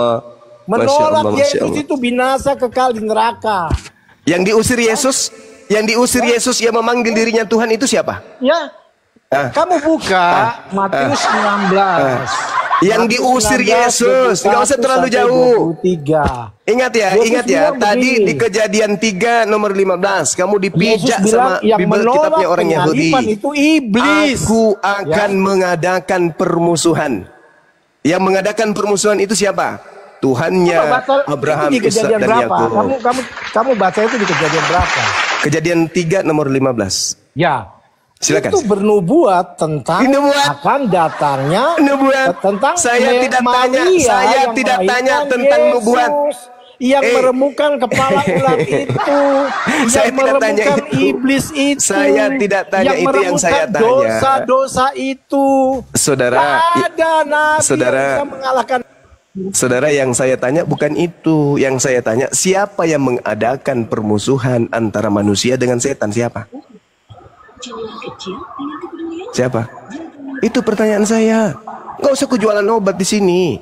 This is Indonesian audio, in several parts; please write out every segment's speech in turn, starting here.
Allah. Menolak Masya Yesus Allah. itu binasa kekal di neraka. Yang diusir Yesus yang memanggil dirinya Tuhan itu siapa? Ya. Kamu buka Matius 16. Yang diusir Yesus, nggak usah terlalu jauh. 23. Ingat ya, tadi begini. di Kejadian 3 nomor 15, kamu dipijak sama yang Bible kitabnya orang Yahudi. itu iblis. Aku akan mengadakan permusuhan. Yang mengadakan permusuhan itu siapa? Tuhannya Abraham, Ishak dan Yakub. Kamu baca itu di Kejadian berapa? Kejadian 3 nomor 15. Ya. Silakan. Itu bernubuat tentang akan datangnya tentang saya tidak tanya tentang nubuat yang meremukan kepala ular itu, saya yang tidak tanya meremukan itu. iblis itu, Saya tidak tanya itu yang saya tanya. Dosa-dosa itu, saudara. Ada nabi saudara, yang bisa mengalahkan. Saudara, yang saya tanya bukan itu. Yang saya tanya, siapa yang mengadakan permusuhan antara manusia dengan setan? Siapa? Siapa? Itu pertanyaan saya. Gak usah kujualan obat di sini.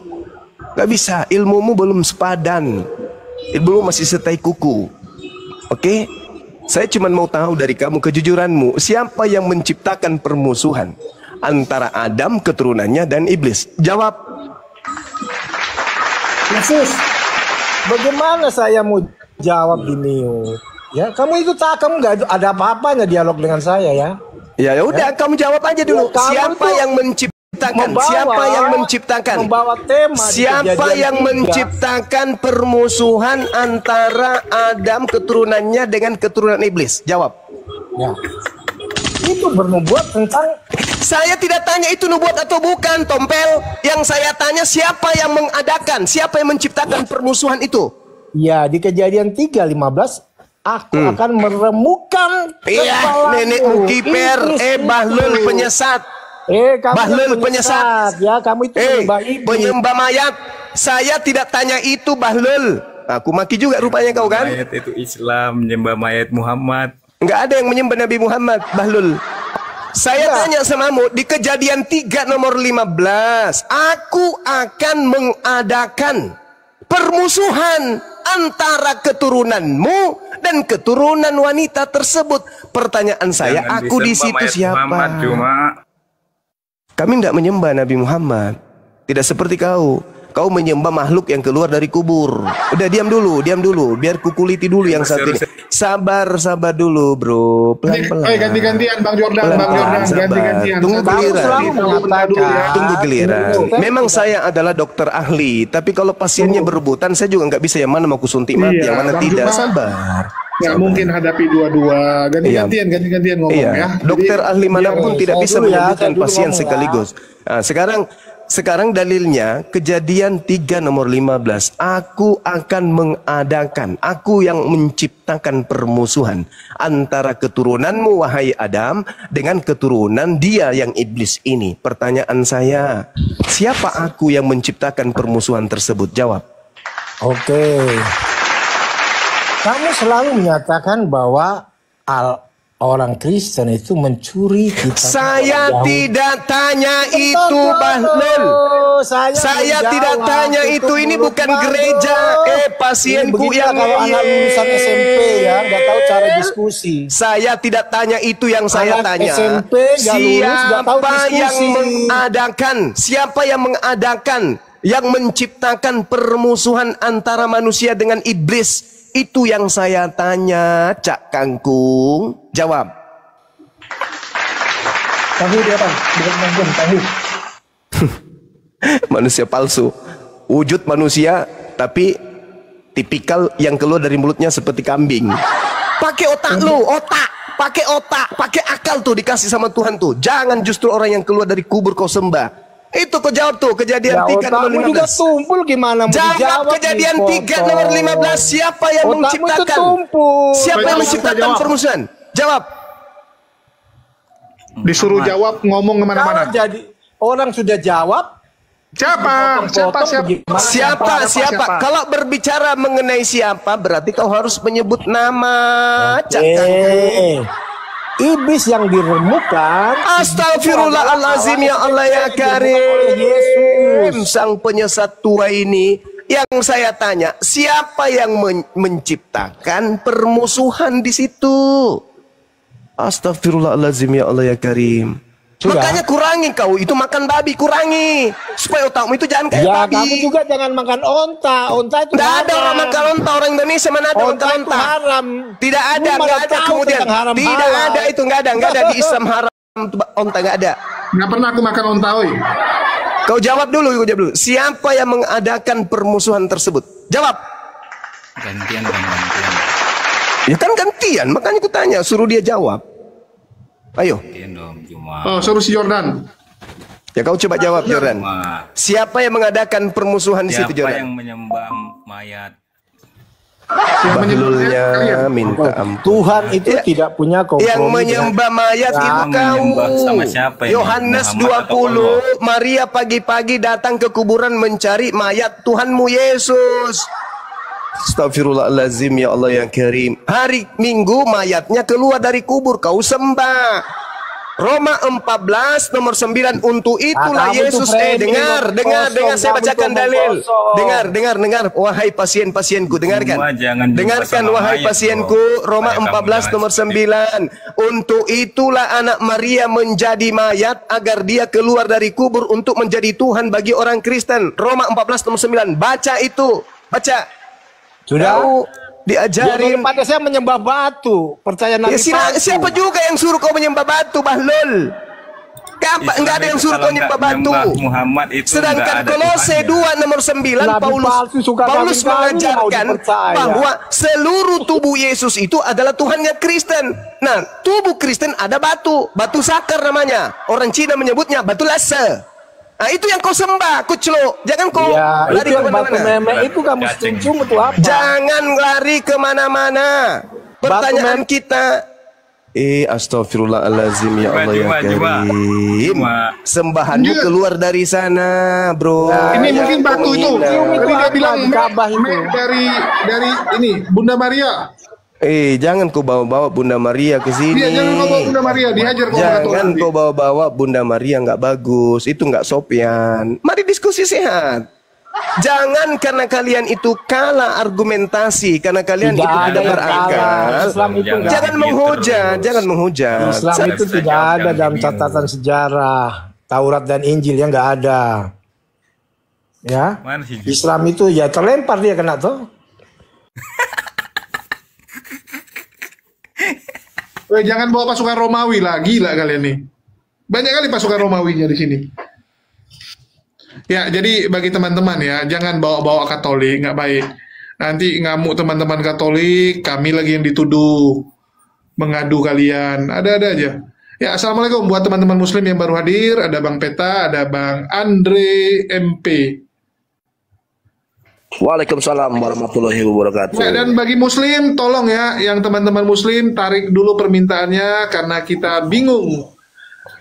Gak bisa. Ilmumu belum sepadan. Ilmumu masih setai kuku. Oke? Saya cuma mau tahu dari kamu kejujuranmu. Siapa yang menciptakan permusuhan antara Adam keturunannya dan iblis? Jawab. Yesus. Bagaimana saya mau jawab ini? Ya, kamu itu kamu nggak ada apa-apanya dialog dengan saya ya. Ya udah, kamu jawab aja dulu. Siapa yang menciptakan? Siapa yang menciptakan? Membawa tema. Siapa yang menciptakan permusuhan antara Adam keturunannya dengan keturunan iblis? Jawab. Ya. Itu bernubuat tentang. Saya tidak tanya itu nubuat atau bukan, Tompel. Yang saya tanya siapa yang mengadakan, siapa yang menciptakan permusuhan itu? Ya, di Kejadian 3:15. Aku akan meremukkan kepalamu. Nenekmu kiper, Bahlul penyesat. Bahlul penyesat. Ya, kamu itu penyembah mayat. Saya tidak tanya itu, Bahlul. Aku maki juga rupanya kau kan? Mayat itu Islam, menyembah mayat Muhammad. Nggak ada yang menyembah Nabi Muhammad, Bahlul. Saya tanya samamu di Kejadian 3 nomor 15. Aku akan mengadakan permusuhan antara keturunanmu dan keturunan wanita tersebut. Pertanyaan saya, aku di situ siapa? Kami tidak menyembah Nabi Muhammad. Tidak seperti kau. Kau menyembah makhluk yang keluar dari kubur. Udah diam dulu. Biar kukuliti dulu yang satu ini. Sabar dulu, bro. Pelan-pelan. Ganti-gantian Bang Jordan, ganti-gantian. Tunggu giliran. Memang saya adalah dokter ahli, tapi kalau pasiennya berebutan, saya juga nggak bisa yang mana mau kusuntik mati, yang mana tidak. Sabar. Nggak mungkin hadapi dua-dua. Ganti-gantian ngomong ya. Dokter ahli manapun tidak bisa menyembuhkan pasien sekaligus. Nah, sekarang dalilnya Kejadian 3 nomor 15. Aku akan mengadakan, aku yang menciptakan permusuhan antara keturunanmu wahai Adam dengan keturunan dia yang iblis ini. Pertanyaan saya, siapa aku yang menciptakan permusuhan tersebut? Jawab. Oke. Kamu selalu menyatakan bahwa orang Kristen itu mencuri kita. Saya tidak tanya itu, Bahlul. Saya tidak tanya itu. Ini bukan gereja. Pasienku yang kalau anak lulusan SMP ya, nggak tahu cara diskusi. Saya tidak tanya itu yang saya tanya. SMP siapa yang mengadakan? Siapa yang mengadakan? Yang menciptakan permusuhan antara manusia dengan iblis? Itu yang saya tanya, Cak Kangkung. Jawab. Tahu dia Bang, bukan Kangkung, tahu. Manusia palsu. Wujud manusia, tapi tipikal yang keluar dari mulutnya seperti kambing. Pakai otak lu, pakai akal tuh dikasih sama Tuhan tuh. Jangan justru orang yang keluar dari kubur kau sembah. Itu kau jawab tuh Kejadian 3 nomor 15. Juga tumpul gimana? Jawab Kejadian 3 nomor 15. Siapa yang menciptakan? Siapa yang menciptakan permusuhan? Jawab. Disuruh jawab ngomong kemana-mana. Jadi orang sudah jawab. Siapa? Kalau berbicara mengenai siapa, berarti kau harus menyebut nama. Iblis yang diremukkan. Astagfirullahalazim, ya Allah ya Karim. Sang penyesat tua ini Yang saya tanya, siapa yang menciptakan permusuhan di situ? Astagfirullahaladzim, ya Allah ya Karim. Sudah. Makanya kurangi kau itu makan babi, kurangi supaya otakmu itu jangan kayak Ya, babi. kamu juga jangan makan onta. Onta itu Nggak ada haram. orang makan onta, orang Indonesia mana ada Onta makan itu onta? haram. Tidak ada, Lu nggak malah ada. tahu Kemudian tentang haram tidak halal. ada itu, nggak ada di Islam haram onta, nggak ada. Nggak pernah aku makan onta, oi. Kau jawab dulu. Siapa yang mengadakan permusuhan tersebut? Jawab. Gantian bang, gantian. Ya kan gantian, makanya aku tanya, suruh dia jawab. Ayo. Gantian dong, cuma. Oh, suruh si Jordan. Ya kau coba jawab, Jordan. Cuma Siapa yang mengadakan permusuhan di situ, siapa Jordan? yang menyembah mayat? Yang Bahlulnya kalian. minta ampun. Tuhan itu Ya, tidak punya kompromi. Yang menyembah mayat Ya, itu kau. menyembah sama siapa ini? Yohanes Muhammad atau 20, Maria pagi-pagi datang ke kuburan mencari mayat Tuhanmu Yesus. Astagfirullahaladzim, ya Allah yang Karim. Hari Minggu mayatnya keluar dari kubur, kau sembah. Roma 14 nomor 9, untuk itulah kamu tuh Yesus framing dengar, kosong, saya kamu bacakan tuh dalil. kosong. Dengar, wahai pasien-pasienku, dengarkan. Semua jangan Dengarkan jumpa sama wahai mayat, pasienku, bro. Roma Supaya kamu 14 jangan nomor seperti 9. Untuk itulah anak Maria menjadi mayat agar dia keluar dari kubur untuk menjadi Tuhan bagi orang Kristen. Roma 14 nomor 9. Baca itu, baca. Sudah. Kau diajarin. Pada saya menyembah batu. Percaya Nabi palsu. Siapa juga yang suruh kau menyembah batu, Bahlul? Enggak ada yang suruh kau menyembah batu. Muhammad itu Sedangkan nggak ada Kolose Tuhannya. 2 nomor 9, Nabi palsu suka Paulus kambing-kambing, mau mengajarkan dipercaya. bahwa seluruh tubuh Yesus itu adalah Tuhannya Kristen. Nah, tubuh Kristen ada batu sakar namanya. Orang Cina menyebutnya batu lase. Nah, itu yang kau sembah, kucluk. Jangan kau Ya, lari itu yang batu kemana-mana. memek itu kamu setuju itu apa? Jangan lari kemana-mana. Pertanyaan Batu kita, astagfirullahalazim, ya Allah ya Karim. Sembahanmu keluar dari sana, bro. Ini mungkin batu itu. Menghina. Tadi dia bilang Ka'bah itu. dari ini Bunda Maria. Jangan kau bawa-bawa Bunda Maria ke sini. Iya, jangan bawa Bunda Maria, dihajar kau Jangan nanti. kau bawa-bawa Bunda Maria, nggak bagus. Itu nggak sopian. Mari diskusi sehat. Jangan karena kalian itu kalah argumentasi, karena kalian Tidak itu ada tidak yang berakal. kalah. Islam itu Jangan nggak. Jangan begitu menghujat, terus. jangan menghujat. Islam Saya itu bisa tidak jawab, ada jangan dalam bingung. catatan sejarah. Taurat dan Injil yang nggak ada. Ya. Mana sih? Islam itu ya terlempar dia kena tuh. Jangan bawa pasukan Romawi lah, gila kalian nih. Banyak kali pasukan Romawinya di sini. Ya, jadi bagi teman-teman ya, jangan bawa-bawa Katolik, nggak baik. Nanti ngamuk teman-teman Katolik, kami lagi yang dituduh mengadu kalian. Ada-ada aja. Ya, assalamualaikum buat teman-teman Muslim yang baru hadir. Ada Bang Peta, ada Bang Andre MP. Waalaikumsalam warahmatullahi wabarakatuh. Ya, dan bagi Muslim, tolong ya, yang teman-teman Muslim tarik dulu permintaannya karena kita bingung.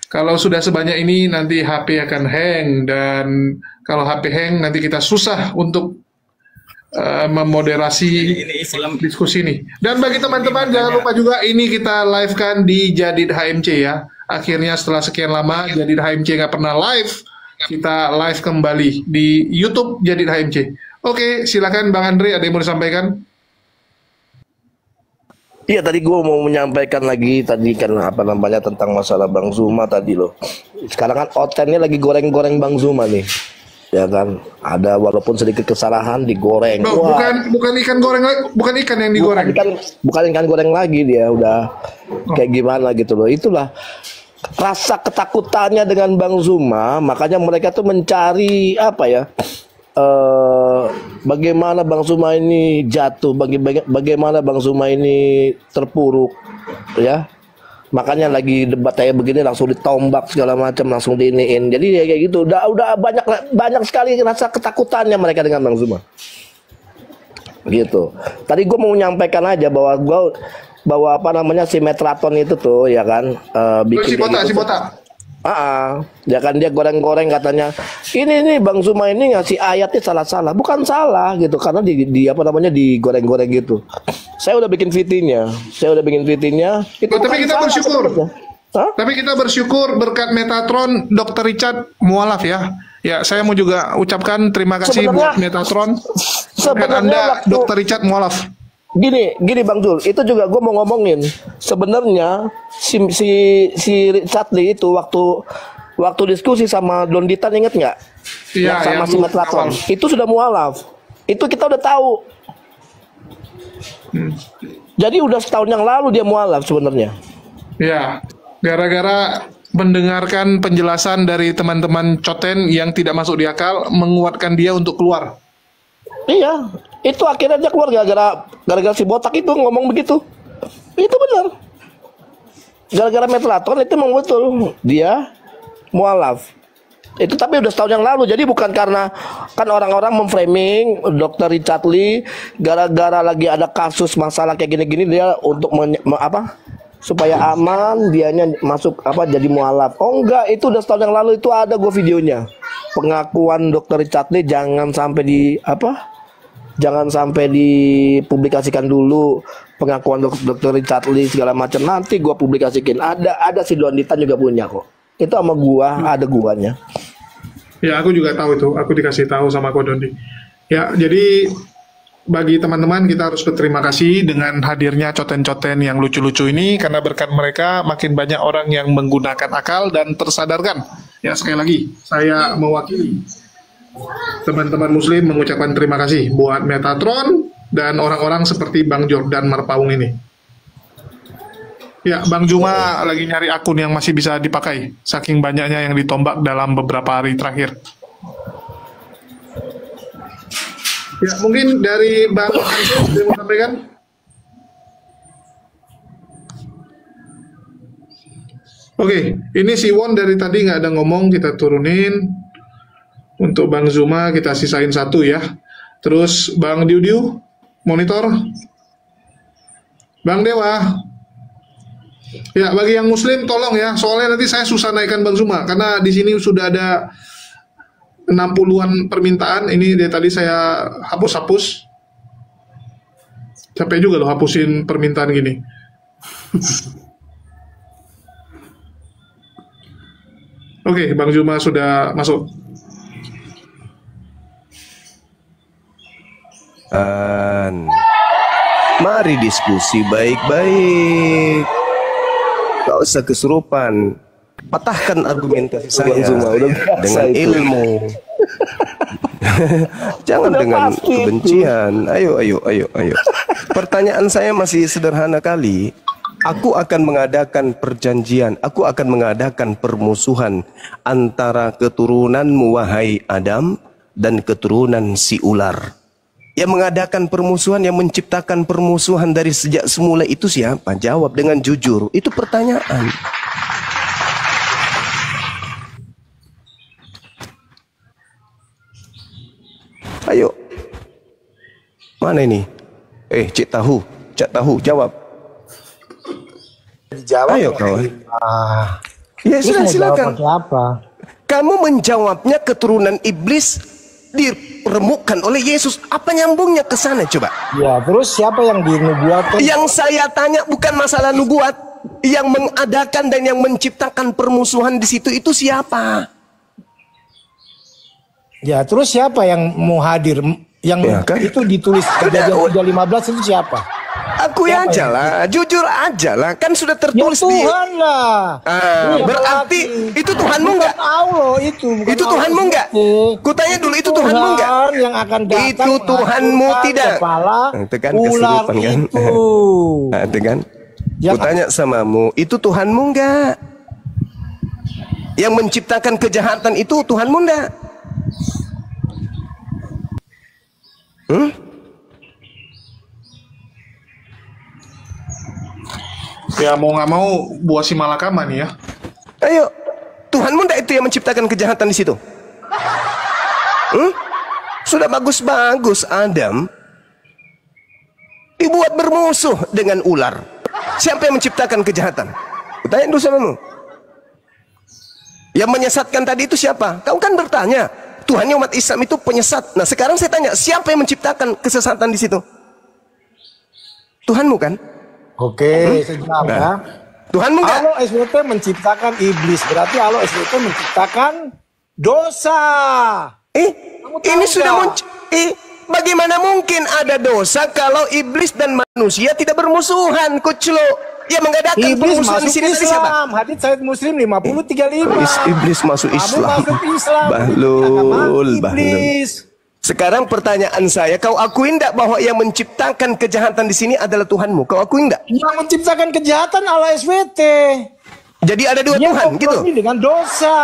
Kalau sudah sebanyak ini nanti HP akan hang, dan kalau HP hang nanti kita susah untuk memoderasi Ini Islam. diskusi ini. Dan bagi teman-teman jangan lupa juga ini kita live kan di Jadid HMC ya. Akhirnya setelah sekian lama Jadid HMC nggak pernah live, kita live kembali di YouTube Jadid HMC. Oke, silakan Bang Andre, ada yang mau disampaikan? Iya, tadi gue mau menyampaikan lagi tadi kan apa namanya tentang masalah Bang Zuma tadi loh. Sekarang kan otennya lagi goreng-goreng Bang Zuma nih. Ya kan, ada walaupun sedikit kesalahan digoreng. Oh, bukan ikan goreng lagi, bukan ikan yang digoreng. Bukan ikan goreng lagi, dia udah kayak gimana gitu loh. Itulah rasa ketakutannya dengan Bang Zuma, makanya mereka tuh mencari apa ya? Bagaimana Bang Zuma ini jatuh, bagaimana Bang Zuma ini terpuruk, ya. Makanya lagi debat kayak begini langsung ditombak segala macam, langsung diiniin. Jadi ya kayak gitu. Udah banyak sekali rasa ketakutannya mereka dengan Bang Zuma. Gitu. Tadi gue mau menyampaikan aja bahwa apa namanya si Metraton itu tuh ya kan bikin Si botak. Ya kan dia goreng-goreng katanya ini nih Bang Zuma ini ngasih ayatnya salah-salah, bukan salah gitu karena di apa namanya digoreng-goreng gitu. Saya udah bikin VT-nya, itu Tapi kita salah bersyukur. sebenarnya. Tapi kita bersyukur berkat Metatron Dr. Richard mualaf ya. Ya, saya mau juga ucapkan terima kasih buat Metatron. Dan Anda, Dr. Richard mualaf. Gini Bang Jul, itu juga gue mau ngomongin. Sebenarnya si Richard Lee itu waktu diskusi sama Donditan, inget nggak? Iya, sama si Metatron. Itu sudah mualaf. Itu kita udah tahu. Jadi udah setahun yang lalu dia mualaf sebenarnya. Ya, gara-gara mendengarkan penjelasan dari teman-teman Coten yang tidak masuk di akal, menguatkan dia untuk keluar. Iya, itu akhirnya dia keluar gara-gara si botak itu ngomong begitu. Itu benar. Gara-gara Metatron itu memang betul dia mualaf. Itu tapi udah setahun yang lalu. Jadi bukan karena kan orang-orang memframing Dr. Richard Lee gara-gara lagi ada kasus masalah kayak gini-gini dia untuk supaya aman dianya masuk jadi mualaf. Oh enggak, itu udah setahun yang lalu, itu ada gue videonya. Pengakuan Dr. Richard Lee jangan sampai dipublikasikan dulu. Pengakuan Dr. Richard Lee segala macam nanti gue publikasikan. Ada si Donditan juga punya kok. Itu sama gua, ada guanya. Ya, aku juga tahu itu. Aku dikasih tahu sama Ko Dondi. Ya, jadi bagi teman-teman kita harus berterima kasih dengan hadirnya coten-coten yang lucu-lucu ini, karena berkat mereka makin banyak orang yang menggunakan akal dan tersadarkan. Ya, sekali lagi saya mewakili teman-teman muslim mengucapkan terima kasih buat Metatron dan orang-orang seperti Bang Jordan Marpaung ini. Ya, Bang Juma lagi nyari akun yang masih bisa dipakai saking banyaknya yang ditombak dalam beberapa hari terakhir. Ya, mungkin dari Bang Ansel yang mau sampaikan. Oke, ini si Won dari tadi nggak ada ngomong, kita turunin. Untuk Bang Zuma kita sisain satu ya. Terus Bang Diu monitor. Bang Dewa. Ya, bagi yang muslim tolong ya, soalnya nanti saya susah naikkan Bang Zuma karena di sini sudah ada 60-an permintaan. Ini dari tadi saya hapus. Capek juga loh hapusin permintaan gini. Oke, Bang Zuma sudah masuk. Mari diskusi baik-baik. Gak usah kesurupan. Patahkan argumentasi saya dengan ilmu. Jangan dengan kebencian. Ayo. Pertanyaan saya masih sederhana kali. Aku akan mengadakan perjanjian, aku akan mengadakan permusuhan antara keturunanmu wahai Adam dan keturunan si ular. Yang mengadakan permusuhan, yang menciptakan permusuhan dari sejak semula itu siapa? Jawab dengan jujur. Itu pertanyaan. Ayo. Mana ini? Cik tahu, jawab. Dijawab. Ayo kawan. Ya sudah, silakan. Apa? Kamu menjawabnya keturunan iblis diremukkan oleh Yesus. Apa nyambungnya ke sana coba? Ya, terus siapa yang dinubuatkan? Yang saya tanya bukan masalah nubuat. Yang mengadakan dan yang menciptakan permusuhan di situ itu siapa? Ya, terus siapa yang mau hadir? Yang Ya, kan? itu ditulis Kejadian 3:15 itu siapa? Aku aja lah, jujur aja lah, kan sudah tertulis ya, Tuhan lah. Berarti itu Tuhanmu enggak? Allah itu. Itu Tuhanmu enggak? Kutanya dulu, itu Tuhanmu enggak? Yang akan datang itu Tuhanmu tidak? Kepala itu kan ular kesurupan kan? itu. Itu kan? Kutanya samamu, itu Tuhanmu enggak? Yang menciptakan kejahatan itu Tuhanmu enggak? Ya mau nggak mau buah si malakama nih ya. Ayo, Tuhanmu enggak itu yang menciptakan kejahatan di situ? Sudah bagus-bagus Adam dibuat bermusuh dengan ular. Siapa yang menciptakan kejahatan? Tanya dulu samamu. Yang menyesatkan tadi itu siapa? Kau kan bertanya, Tuhannya umat Islam itu penyesat. Nah sekarang saya tanya, siapa yang menciptakan kesesatan di situ? Tuhanmu kan? Oke, sejawab ya. Tuhanmu enggak? Allah SWT menciptakan iblis, berarti Allah SWT menciptakan Dosa. Kamu tahu Ini sudah nggak? muncul. Bagaimana mungkin ada dosa kalau iblis dan manusia tidak bermusuhan, Kuclo? Yang mengadakan Iblis permusuhan di masuk sini tadi siapa? Islam. Hadits Sayyid Muslim 50:35. Iblis masuk Kamu Islam. masuk Islam. Bahlul, bahlul. Iblis. Sekarang pertanyaan saya, kau akui enggak bahwa yang menciptakan kejahatan di sini adalah Tuhanmu? Kau akui enggak? Yang menciptakan kejahatan Allah SWT. Jadi ada dua Dia Tuhan gitu. kompromi dengan dosa.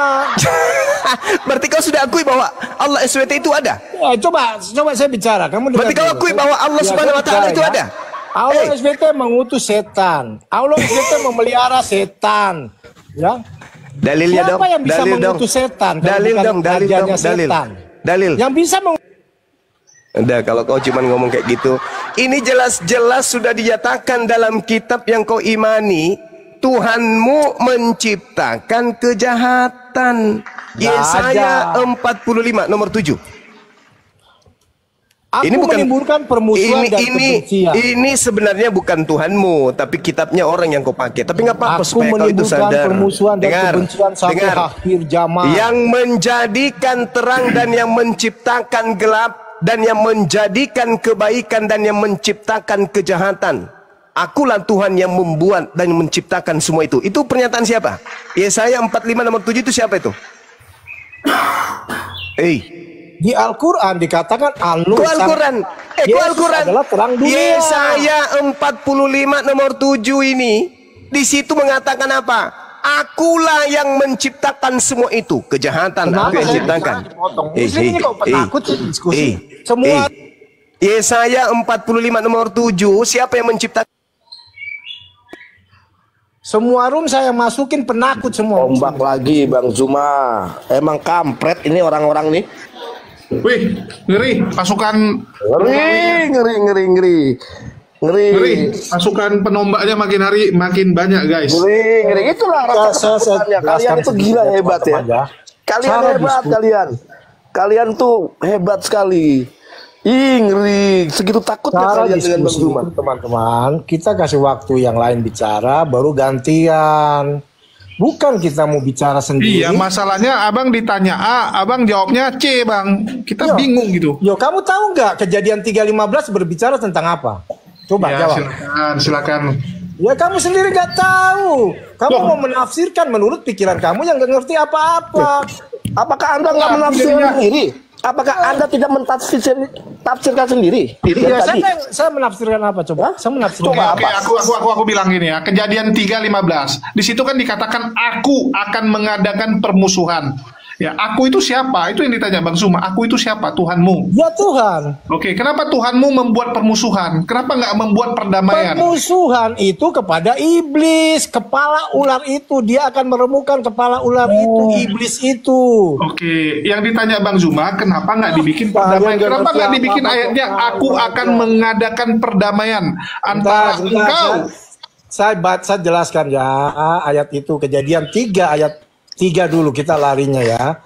Berarti kau sudah akui bahwa Allah SWT itu ada? Coba saya bicara. Kamu dengar Berarti kau dulu. akui bahwa Allah Ya, Subhanahu wa taala saya itu bicara, ada? ya. Allah SWT mengutus setan. Allah SWT memelihara setan. Ya. Dalilnya Siapa dong. yang bisa Dalil dong. mengutus setan? kalau Dalil bukan dong, dalil dong, rajanya dalil. setan? Dalil. Yang bisa Udah, kalau kau cuma ngomong kayak gitu, ini jelas-jelas sudah dinyatakan dalam kitab yang kau imani, Tuhanmu menciptakan kejahatan. Yesaya 45 nomor 7. Aku menimbulkan permusuhan dan kebencian. ini sebenarnya bukan Tuhanmu, tapi kitabnya orang yang kau pakai. Tapi nggak apa-apa Aku supaya kau itu menimbulkan sadar. permusuhan dan kebencian sampai dengar. akhir zaman. Yang menjadikan terang dan yang menciptakan gelap, dan yang menjadikan kebaikan dan yang menciptakan kejahatan. Akulah Tuhan yang membuat dan menciptakan semua itu. Itu pernyataan siapa? Yesaya 45 nomor 7 itu siapa itu? Di Al-Quran dikatakan Ku Al-Quran. Ku Al-Quran. adalah terang dunia. Yesaya 45 nomor 7 ini di situ mengatakan apa? Akulah yang menciptakan semua itu, kejahatan. Aku yang ciptakan. Ini kok penakut sih diskusi. Semua Yesaya 45 nomor 7, siapa yang menciptakan? semua room saya masukin penakut semua. Ombak lagi Bang Zuma. Emang kampret ini orang-orang nih. Wih, ngeri pasukan Ngeri. Pasukan penombaknya makin hari makin banyak, guys. Ngeri. Itulah rasa ketakutannya. Kalian itu gila hebat ya. Kalian hebat kalian. Kalian tuh hebat sekali. Ngeri. Segitu takutnya Cara kalian dengan Bang diskusi Zuma. teman-teman, kita kasih waktu yang lain bicara, baru gantian. Bukan kita mau bicara sendiri. Iya, masalahnya abang ditanya A, abang jawabnya C, bang. Kita bingung gitu. Yo, kamu tahu nggak kejadian 3:15 berbicara tentang apa? Coba Ya, jawab. silakan. Ya kamu sendiri nggak tahu. Kamu mau menafsirkan menurut pikiran kamu yang nggak ngerti apa-apa. Apakah Anda nggak menafsirkan sendiri? Apakah Anda tidak mentafsirkan sendiri? Ya, Tadi. saya menafsirkan apa coba? Saya menafsirkan Coba Oke, aku bilang gini ya. Kejadian 3:15. Di situ kan dikatakan aku akan mengadakan permusuhan. Ya, aku itu siapa? Itu yang ditanya Bang Zuma. Aku itu siapa? Tuhanmu. Ya Tuhan. Oke, kenapa Tuhanmu membuat permusuhan? Kenapa nggak membuat perdamaian? Permusuhan itu kepada iblis, kepala ular itu. Dia akan meremukan kepala ular itu, iblis itu. Oke, yang ditanya Bang Zuma, kenapa nggak dibikin perdamaian? Kenapa nggak dibikin ayatnya? Aku akan mengadakan perdamaian antara engkau. Saya jelaskan ya ayat itu, Kejadian 3 ayat 3 dulu, kita larinya ya.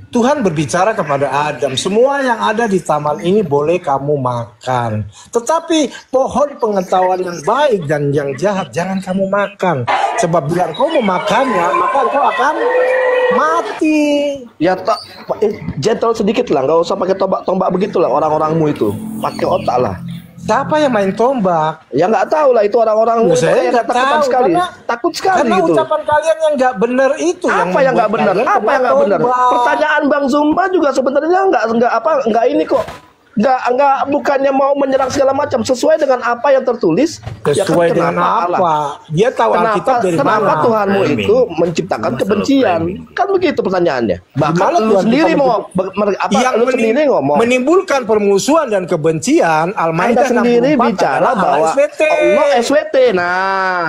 Tuhan berbicara kepada Adam, semua yang ada di taman ini boleh kamu makan. Tetapi pohon pengetahuan yang baik dan yang jahat jangan kamu makan. Sebab bila kau memakannya, maka kau akan mati. Ya gentle sedikit lah, nggak usah pakai tombak begitulah orang-orangmu itu. Pakai otak lah. Siapa yang main tombak? Ya nggak tahu lah itu orang-orang Ya, saya nggak tahu, sekali. Takut sekali karena gitu. ucapan kalian yang nggak benar itu. Apa yang nggak benar? Apa yang nggak benar? Pertanyaan Bang Zumba juga sebenarnya nggak ini kok. Nggak bukannya mau menyerang segala macam, sesuai dengan apa yang tertulis. Sesuai ya kan, dengan apa? Dia tahu Alkitab dari kenapa mana? Tuhanmu itu menciptakan kebencian? Kan begitu pertanyaannya. Bahkan Gimana lu Tuhan sendiri kita mau yang lu sendiri ngomong. menimbulkan permusuhan dan kebencian. Anda Al-Maidah sendiri 64 bicara adalah bahwa SWT. Allah SWT. Nah,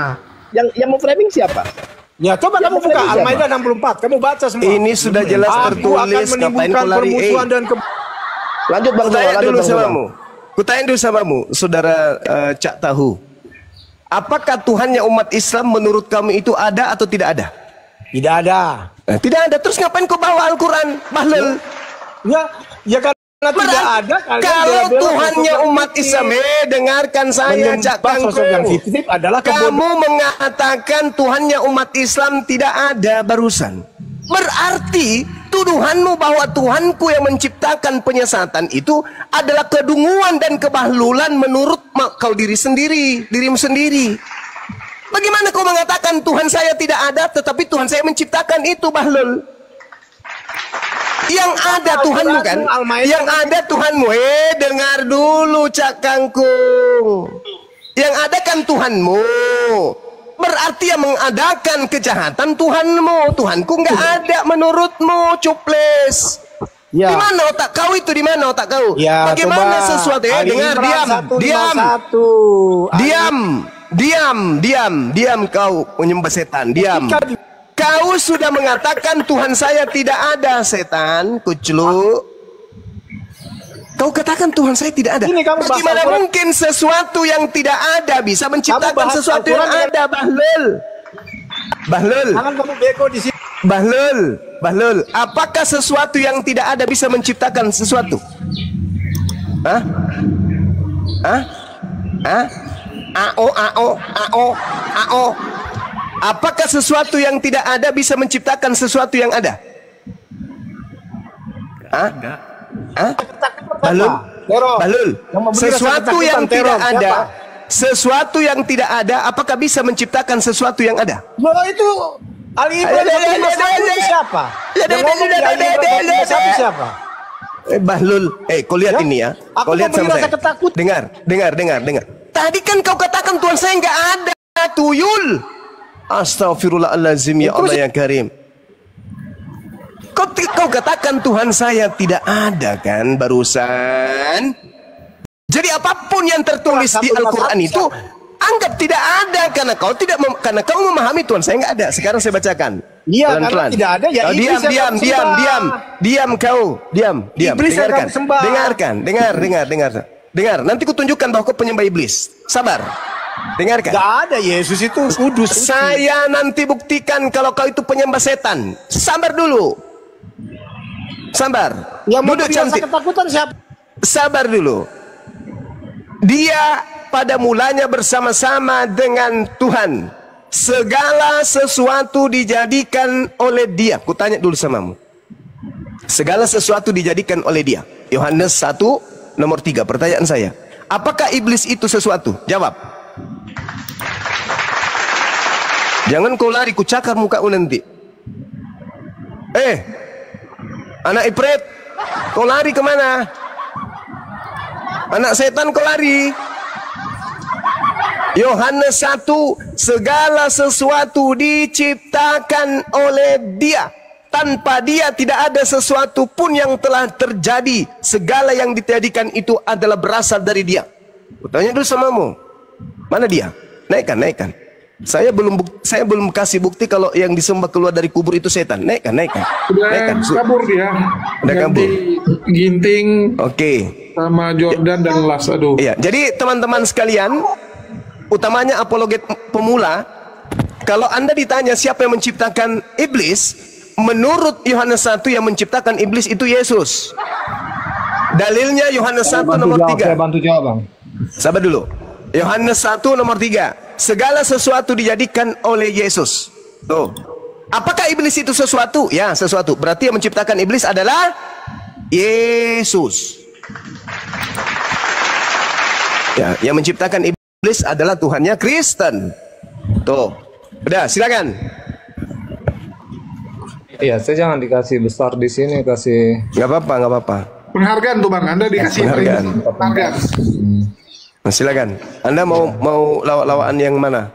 yang mau framing siapa? Ya coba kamu buka Al-Maidah 64, kamu baca semua. Ini sudah jelas Aku akan tertulis. Ngapain menimbulkan kau lari? permusuhan dan Lanjut Bang Zumba, Kutanya lanjut dulu Bang Zumba. samamu. Kutanya dulu samamu, saudara Cak Tahu. Apakah Tuhannya umat Islam menurut kamu itu ada atau tidak ada? Tidak ada. Tidak ada. Terus ngapain kau bawa Al-Quran? Bahlul. Ya karena tidak ada. Kalau Tuhannya umat Islam, dengarkan saya Cak sosok yang Kangkung. fiktif adalah Kamu mengatakan Tuhannya umat Islam tidak ada barusan. Berarti tuduhanmu bahwa Tuhanku yang menciptakan penyesatan itu adalah kedunguan dan kebahlulan menurut kau dirimu sendiri. Bagaimana kau mengatakan Tuhan saya tidak ada, tetapi Tuhan saya menciptakan itu, bahlul? Yang ada Tuhanmu kan? Yang ada Tuhanmu. Dengar dulu Cak Kangkung. Yang ada kan Tuhanmu. Berarti yang mengadakan kejahatan Tuhanmu. Tuhanku nggak ada menurutmu, cuples. Ya. Di mana otak kau itu? Di mana otak kau? Ya, bagaimana coba. sesuatu? Dengar, diam kau menyembah setan, diam. Kau sudah mengatakan Tuhan saya tidak ada, setan, kuclu. Kau katakan Tuhan saya tidak ada. Bagaimana mungkin sesuatu yang tidak ada bisa menciptakan sesuatu yang ada, Bahlul? Bahlul. Jangan kamu beko di sini. Bahlul, apakah sesuatu yang tidak ada bisa menciptakan sesuatu? Hah? Ao. Apakah sesuatu yang tidak ada bisa menciptakan sesuatu yang ada? Bahlul. Sesuatu yang tidak ada, sesuatu yang tidak ada, apakah bisa menciptakan sesuatu yang ada? Itu Ali Ibrahim siapa? Siapa? Bahlul, kau lihat ini ya. Kau lihat sama saya. Dengar. Tadi kan kau katakan Tuhan saya nggak ada, tuyul. Astaghfirullahaladzim, ya Allah yang karim. Kau katakan Tuhan saya tidak ada kan barusan. Jadi apapun yang tertulis di Al-Quran itu anggap tidak ada karena kau karena kau memahami Tuhan saya nggak ada. Sekarang saya bacakan. Iya, karena tidak ada ya. Diam. Dengar. Nanti kutunjukkan bahwa kau penyembah iblis. Sabar. Dengarkan. Gak ada, Yesus itu kudus. Saya nanti buktikan kalau kau itu penyembah setan. Sabar dulu. Sabar. Yang duduk cantik. Ketakutan siapa? Sabar dulu. Dia pada mulanya bersama-sama dengan Tuhan. Segala sesuatu dijadikan oleh Dia. Kutanya dulu samamu. Segala sesuatu dijadikan oleh Dia. Yohanes 1 nomor 3. Pertanyaan saya. Apakah iblis itu sesuatu? Jawab. Jangan kau lari, ku cakar mukamu nanti. Anak Ifrit, kau lari kemana? Anak setan kau lari. Yohanes 1, segala sesuatu diciptakan oleh Dia. Tanpa Dia tidak ada sesuatu pun yang telah terjadi. Segala yang dijadikan itu adalah berasal dari Dia. Tanya dulu samamu. Mana Dia? Naikkan. Saya belum kasih bukti kalau yang disembah keluar dari kubur itu setan. Naikkan. Kabur dia. Udah kabur. Ginting. Oke. Sama Jordan dan Las. Aduh. Iya. Jadi teman-teman sekalian, utamanya apologet pemula, kalau Anda ditanya siapa yang menciptakan iblis, menurut Yohanes 1 yang menciptakan iblis itu Yesus. Dalilnya Yohanes 1 nomor 3. Saya bantu jawab, Bang. Sabar dulu. Yohanes 1 nomor 3. Segala sesuatu dijadikan oleh Yesus. Tuh. Apakah iblis itu sesuatu? Ya, sesuatu. Berarti yang menciptakan iblis adalah Yesus. Ya, yang menciptakan iblis adalah Tuhannya Kristen. Tuh. Udah, silakan. Iya, saya jangan dikasih besar di sini, kasih. Nggak apa-apa. Penghargaan tuh Bang, Anda dikasih penghargaan. Penghargaan. Nah, silakan. Anda mau lawak-lawakan yang mana?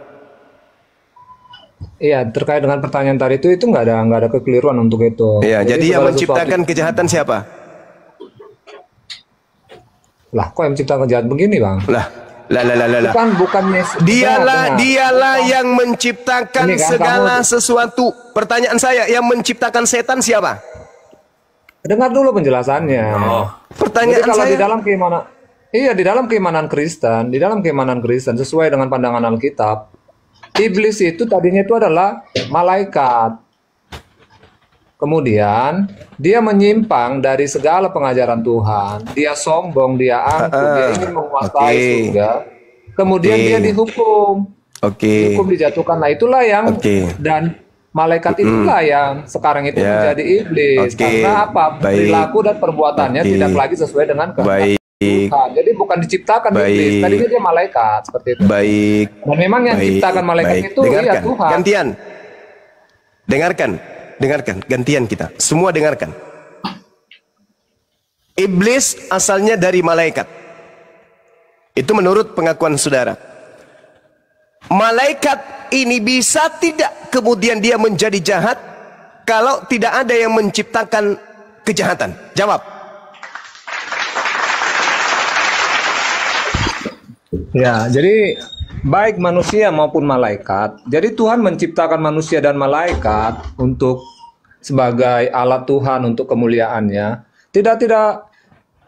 Iya, terkait dengan pertanyaan tadi itu nggak ada kekeliruan untuk itu. Iya, jadi yang menciptakan sesuatu... kejahatan siapa? Lah, kok yang menciptakan kejahatan begini, Bang? Lah. Bukannya Dialah yang menciptakan kan, segala sesuatu. Pertanyaan saya, yang menciptakan setan siapa? Dengar dulu penjelasannya. Pertanyaan jadi kalau saya, di dalam keimanan Kristen sesuai dengan pandangan Alkitab, iblis itu tadinya itu adalah malaikat. Kemudian dia menyimpang dari segala pengajaran Tuhan. Dia sombong, dia angkuh, dia ingin menguasai surga. Kemudian dia dihukum. Dihukum, dijatuhkan. Nah itulah yang dan malaikat itulah yang sekarang itu Ya. menjadi iblis. Oke. Karena apa? Baik. Perilaku dan perbuatannya Oke. tidak lagi sesuai dengan kehendak Baik. Tuhan. Jadi bukan diciptakan iblis, Baik. tadinya dia malaikat seperti itu. Baik. Dan memang yang Baik. ciptakan malaikat Baik. itu Dengarkan. ya Tuhan. Gantian. Dengarkan. Gantian kita. Semua dengarkan. Iblis asalnya dari malaikat. Itu menurut pengakuan saudara. Malaikat ini bisa tidak kemudian dia menjadi jahat kalau tidak ada yang menciptakan kejahatan? Jawab. Ya, jadi baik manusia maupun malaikat. Jadi Tuhan menciptakan manusia dan malaikat untuk sebagai alat Tuhan untuk kemuliaannya.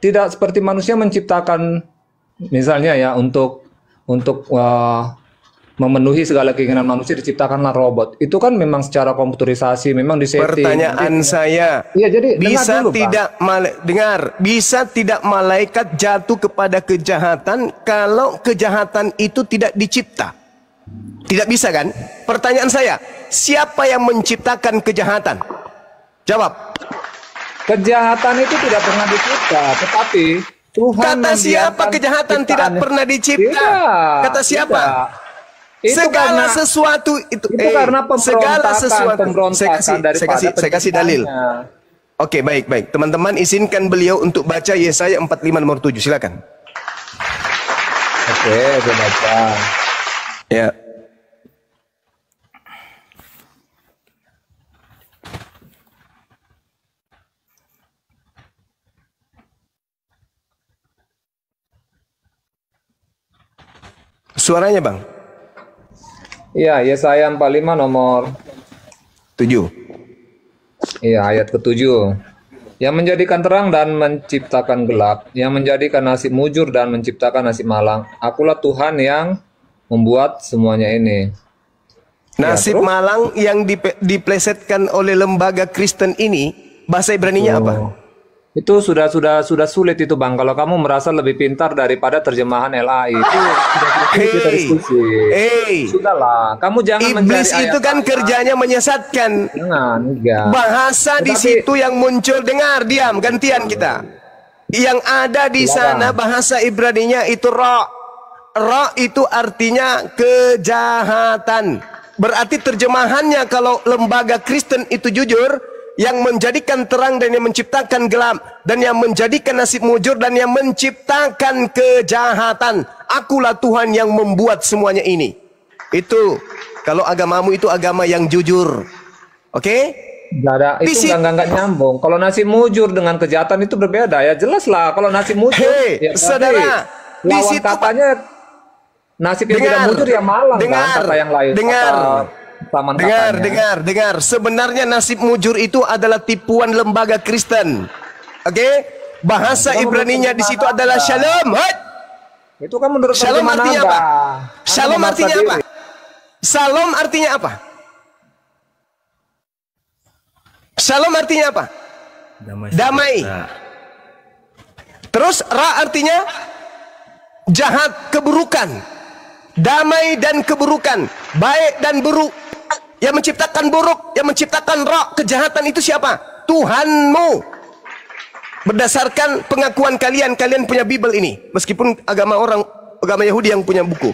Tidak seperti manusia menciptakan misalnya ya untuk memenuhi segala keinginan manusia diciptakanlah robot. Itu kan memang secara komputerisasi, memang disetting. Pertanyaan saya, Iya, jadi bisa dengar dulu, Pak. bisa tidak malaikat jatuh kepada kejahatan kalau kejahatan itu tidak dicipta? Tidak bisa kan? Pertanyaan saya, siapa yang menciptakan kejahatan? Jawab. Kejahatan itu tidak pernah dicipta, tetapi Tuhan Kata siapa membiarkan kejahatan tidak ciptaannya. pernah dicipta? Tidak, Kata siapa? tidak. Itu Segala karena- sesuatu itu karena pemberontakan daripada saya kasih dalil. penciptanya. Oke, baik. Teman-teman izinkan beliau untuk baca Yesaya 45 nomor 7. Silakan. Oke, saya baca. Ya. Suaranya, Bang. Iya, Yesaya 45 nomor 7. iya ayat ke-7. Yang menjadikan terang dan menciptakan gelap, yang menjadikan nasib mujur dan menciptakan nasib malang. Akulah Tuhan yang membuat semuanya ini. Nasib terus? malang yang diplesetkan oleh lembaga Kristen ini, bahasa Ibraninya apa? Itu sudah sulit itu Bang. Kalau kamu merasa lebih pintar daripada terjemahan LAI itu sudah sulit kita diskusi. Sudahlah, kamu jangan Iblis mencari itu kan ayat-ayat. kerjanya menyesatkan. Jangan, enggak. Bahasa di Tetapi- situ yang muncul, dengar, diam, gantian kita. Yang ada di sana bahasa Ibraninya itu ro. Ro itu artinya kejahatan. Berarti terjemahannya kalau lembaga Kristen itu jujur, yang menjadikan terang dan yang menciptakan gelap, dan yang menjadikan nasib mujur dan yang menciptakan kejahatan. Akulah Tuhan yang membuat semuanya ini. Itu kalau agamamu itu agama yang jujur. Oke? Nggak ada, Di itu situ- nggak nyambung. Kalau nasib mujur dengan kejahatan itu berbeda ya, jelas lah. Kalau nasib mujur, Hei, ya berarti saudara, di lawan situ- katanya nasib yang tidak mujur ya malang kan, kata yang lain. Kata samaan katanya. Dengar. Sebenarnya nasib mujur itu adalah tipuan lembaga Kristen. Oke? Bahasa Itu Ibraninya di situ adalah shalom. Hai! Itu kan menurut Shalom terjemahan artinya Anda. apa? Anda Shalom memaksa artinya apa? diri. Shalom artinya apa? Shalom artinya apa? Damai. Terus ra artinya jahat, keburukan. Damai dan keburukan, baik dan buruk. Yang menciptakan buruk, yang menciptakan ra, kejahatan itu siapa? Tuhanmu. Berdasarkan pengakuan kalian punya Bible ini. Meskipun agama Yahudi yang punya buku.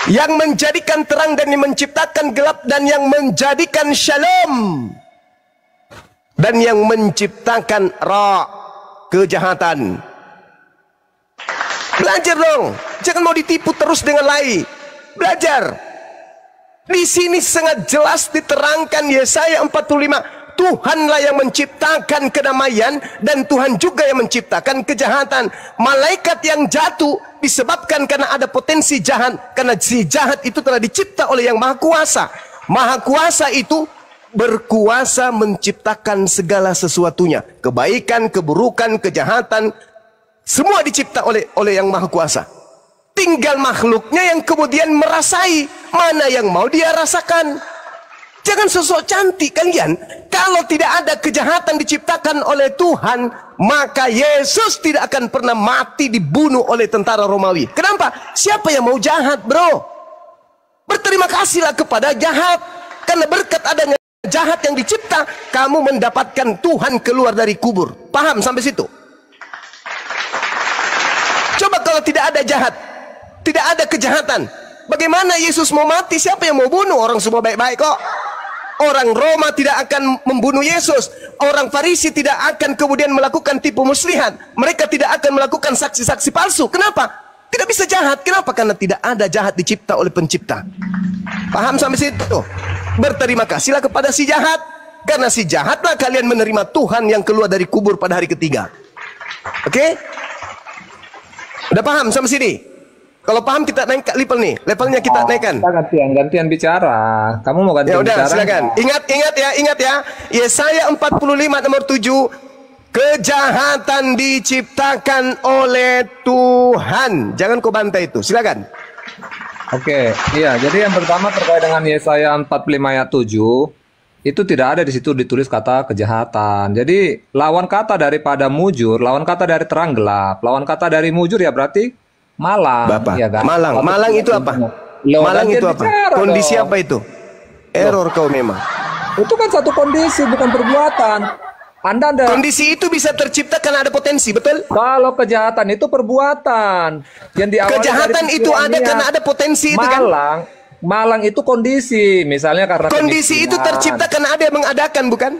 Yang menjadikan terang dan yang menciptakan gelap, dan yang menjadikan shalom, dan yang menciptakan ra, kejahatan. Belajar dong. Jangan mau ditipu terus dengan lain. Belajar. Di sini sangat jelas diterangkan Yesaya 45. Tuhanlah yang menciptakan kedamaian, dan Tuhan juga yang menciptakan kejahatan. Malaikat yang jatuh disebabkan karena ada potensi jahat, karena si jahat itu telah dicipta oleh yang Maha Kuasa. Maha Kuasa itu berkuasa menciptakan segala sesuatunya. Kebaikan, keburukan, kejahatan, semua dicipta oleh yang Maha Kuasa. Tinggal makhluknya yang kemudian merasai mana yang mau dia rasakan. Jangan sosok cantik kalian. Kalau tidak ada kejahatan diciptakan oleh Tuhan, maka Yesus tidak akan pernah mati dibunuh oleh tentara Romawi. Kenapa? Siapa yang mau jahat, bro? Berterima kasihlah kepada jahat. Karena karena berkat adanya jahat yang dicipta, kamu mendapatkan Tuhan keluar dari kubur. Paham sampai situ? Coba kalau tidak ada jahat, tidak ada kejahatan, bagaimana Yesus mau mati? Siapa yang mau bunuh? Orang semua baik-baik kok. Orang Roma tidak akan membunuh Yesus. Orang Farisi tidak akan kemudian melakukan tipu muslihat. Mereka tidak akan melakukan saksi-saksi palsu. Kenapa? Tidak bisa jahat. Kenapa? Karena tidak ada jahat dicipta oleh pencipta. Paham sampai situ? Berterima kasihlah kepada si jahat. Karena si jahatlah kalian menerima Tuhan yang keluar dari kubur pada hari ketiga. Oke? Udah paham sampai sini? Kalau paham kita naik level nih, levelnya kita naikkan. Kita gantian bicara. Kamu mau gantian Ya udah, bicara? silakan. Ingat ya. Yesaya 45 nomor 7. Kejahatan diciptakan oleh Tuhan. Jangan kau bantai itu. Silakan. Oke, iya. Jadi yang pertama terkait dengan Yesaya 45 ayat 7, itu tidak ada di situ ditulis kata kejahatan. Jadi lawan kata daripada mujur, lawan kata dari terang gelap, lawan kata dari mujur ya berarti malang, Bapak, ya kan? malang itu apa? Loh, Malang gantian itu apa? bicara Kondisi dong. apa itu? Error kau memang. Itu kan satu kondisi, bukan perbuatan. Anda ada Kondisi itu bisa tercipta karena ada potensi, betul? kalau kejahatan itu perbuatan yang diawali Kejahatan dari itu pikiran ada niat. karena ada potensi itu kan? Malang itu kondisi, misalnya karena Kondisi itu kemiskinan. tercipta karena ada yang mengadakan, bukan?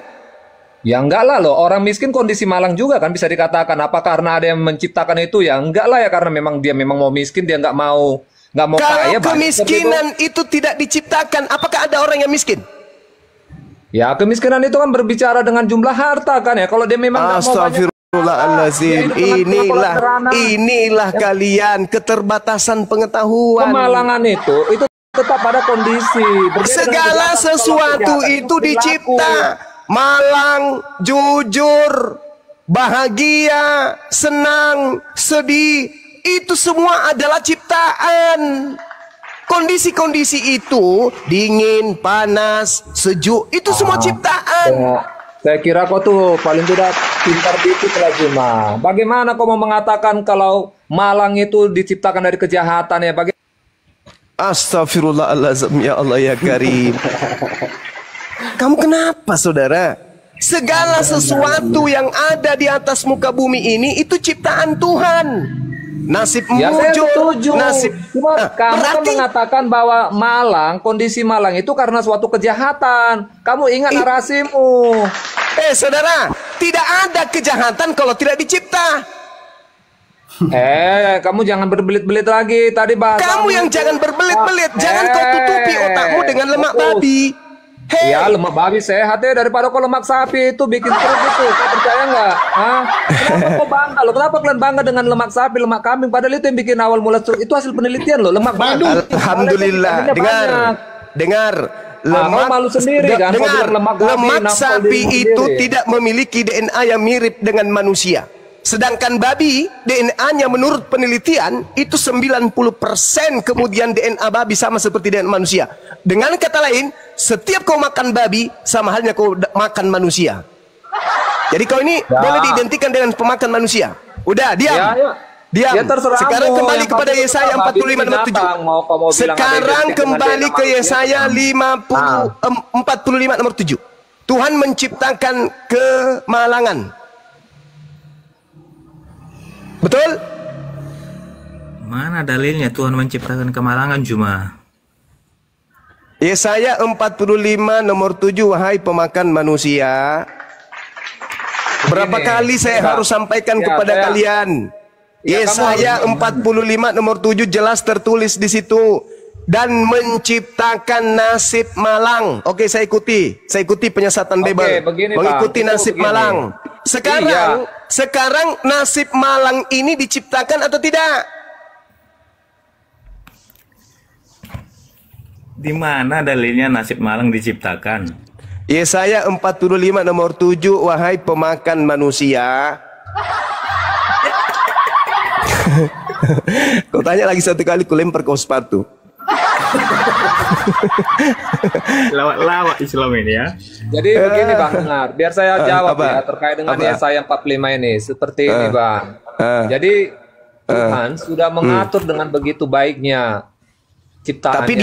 Ya enggak lah loh, orang miskin kondisi malang juga kan bisa dikatakan. Apa karena ada yang menciptakan itu? Ya enggak lah ya, karena memang dia memang mau miskin, dia enggak mau Kalau kaya. kemiskinan itu tidak diciptakan, apakah ada orang yang miskin? Ya kemiskinan itu kan berbicara dengan jumlah harta kan ya. Kalau dia memang enggak mau banyak, Astagfirullahaladzim. Inilah kalian keterbatasan pengetahuan. kemalangan itu tetap pada kondisi. Berbeda dengan Segala kejahatan. sesuatu Kalau kejahatan itu berlaku. dicipta. Malang, jujur, bahagia, senang, sedih, itu semua adalah ciptaan. Kondisi-kondisi itu dingin, panas, sejuk, itu semua ciptaan. Saya kira kau tuh paling tidak pintar dikit lah Juma. Bagaimana kau mau mengatakan kalau malang itu diciptakan dari kejahatan ya? Astagfirullahaladzim, ya Allah ya Karim. Kamu kenapa saudara? Segala sesuatu yang ada di atas muka bumi ini itu ciptaan Tuhan. Nasib Ya saya mujur, setuju. nasib. Cuma kamu kan berarti mengatakan bahwa malang, kondisi malang itu karena suatu kejahatan. Kamu ingat narasimu. saudara, tidak ada kejahatan kalau tidak dicipta. Kamu jangan berbelit-belit lagi. Tadi bahasa Kamu yang jangan berbelit-belit, jangan kau tutupi otakmu dengan lemak babi. Hei, Ya lemak babi sehat ya daripada kau lemak sapi itu bikin perut itu. Kau percaya nggak? Hah? Kenapa kau bangga loh? Kenapa kalian bangga dengan lemak sapi, lemak kambing? Padahal itu yang bikin awal mula stroke. Itu hasil penelitian loh, lemak babi. Alhamdulillah. Dengar. Kau malu sendiri kan? Kau Dengar, bilang lemak babi, lemak nafsu sapi dirimu itu sendiri. tidak memiliki DNA yang mirip dengan manusia. Sedangkan babi, DNA-nya menurut penelitian itu 90% kemudian DNA babi sama seperti DNA manusia. Dengan kata lain, setiap kau makan babi sama halnya kau makan manusia. Jadi kau ini boleh diidentikan dengan pemakan manusia. Udah, diam. Diam. Ya, terserah Sekarang kamu. kembali Yang kepada penting Yesaya babi 45 nomor 7. binatang. Mau kau mau bilang ada Sekarang identik dengan kembali DNA ke Yesaya 45 nomor 7. Tuhan menciptakan kemalangan. Betul? Mana dalilnya Tuhan menciptakan kemalangan Juma? Yesaya 45 nomor 7, wahai pemakan manusia. Berapa kali saya harus sampaikan kepada kalian? Yesaya 45 nomor 7 jelas tertulis di situ. Dan menciptakan nasib malang. Oke, saya ikuti penyiasatan Bible. Mengikuti nasib malang. Sekarang nasib malang ini diciptakan atau tidak? Di mana dalilnya nasib malang diciptakan? Yesaya 45 nomor 7, wahai pemakan manusia. Kau tanya lagi satu kali, ku lempar kau sepatu. Lawak-lawak Islam ini ya. Jadi begini Bang, dengar. Biar saya jawab apa? ya terkait dengan Apa? Yesaya 45 ini. Seperti ini Bang. Jadi Tuhan sudah mengatur dengan begitu baiknya ciptaannya. Tapi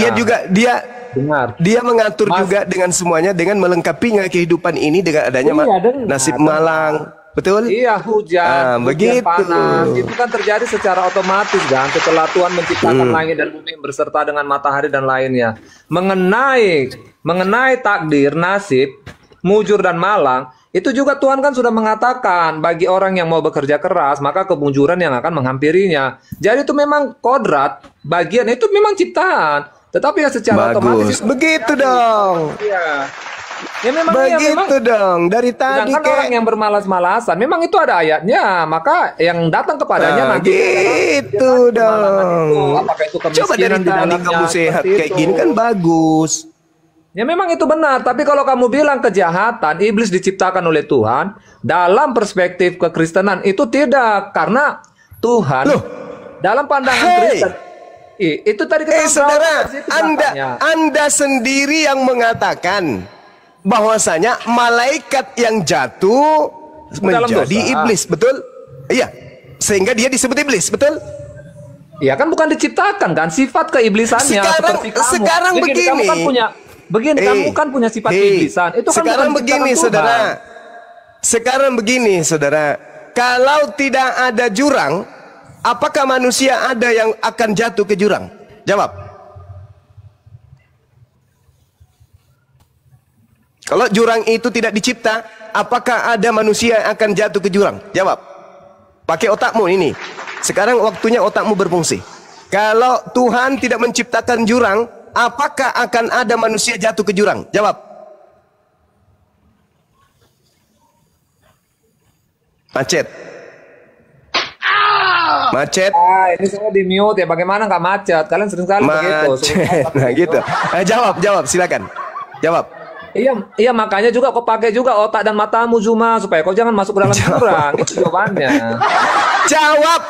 dengar. Dia mengatur Mas, juga dengan semuanya, dengan melengkapinya kehidupan ini dengan adanya iya, dengar. nasib malang. Betul? Iya, hujan begitu. panas itu kan terjadi secara otomatis kan setelah Tuhan menciptakan langit dan bumi berserta dengan matahari dan lainnya. Mengenai takdir, nasib, mujur dan malang, itu juga Tuhan kan sudah mengatakan bagi orang yang mau bekerja keras maka kemujuran yang akan menghampirinya. Jadi itu memang kodrat, bagian itu memang ciptaan. Tetapi ya secara otomatis itu begitu dong. Iya. Ya memang Begitu dong. Dari tadi sedangkan orang yang bermalas-malasan memang itu ada ayatnya, maka yang datang kepadanya nanti gitu dong. Apakah itu Coba dari kemiskinan di tadi dalamnya kamu sehat seperti kayak itu. gini kan bagus. Ya memang itu benar, tapi kalau kamu bilang kejahatan, iblis diciptakan oleh Tuhan, dalam perspektif kekristenan itu tidak, karena Tuhan Loh. dalam pandangan Kristen itu tadi kita Saudara, Anda sendiri yang mengatakan bahwasanya malaikat yang jatuh dalam menjadi dosa. iblis, betul? Iya. Sehingga dia disebut iblis, betul? Ya kan bukan diciptakan kan sifat keiblisannya seperti kamu. Sekarang begini. Kamu kan punya kamu kan punya sifat keiblisan. Itu kan sekarang bukan begini, diciptakan saudara. Tuhan. Sekarang begini, saudara. Kalau tidak ada jurang, apakah manusia ada yang akan jatuh ke jurang? Jawab. Kalau jurang itu tidak dicipta, apakah ada manusia yang akan jatuh ke jurang? Jawab. Pakai otakmu ini. Sekarang waktunya otakmu berfungsi. Kalau Tuhan tidak menciptakan jurang, apakah akan ada manusia jatuh ke jurang? Jawab. Macet. Macet. Ini semua di mute ya. Bagaimana nggak macet? Kalian sering sekali begitu. Macet. Nah gitu. Jawab, silakan. Jawab. Iya makanya juga kau pakai juga otak dan matamu Zuma supaya kau jangan masuk ke dalam jurang. Itu jawabannya. Jawab.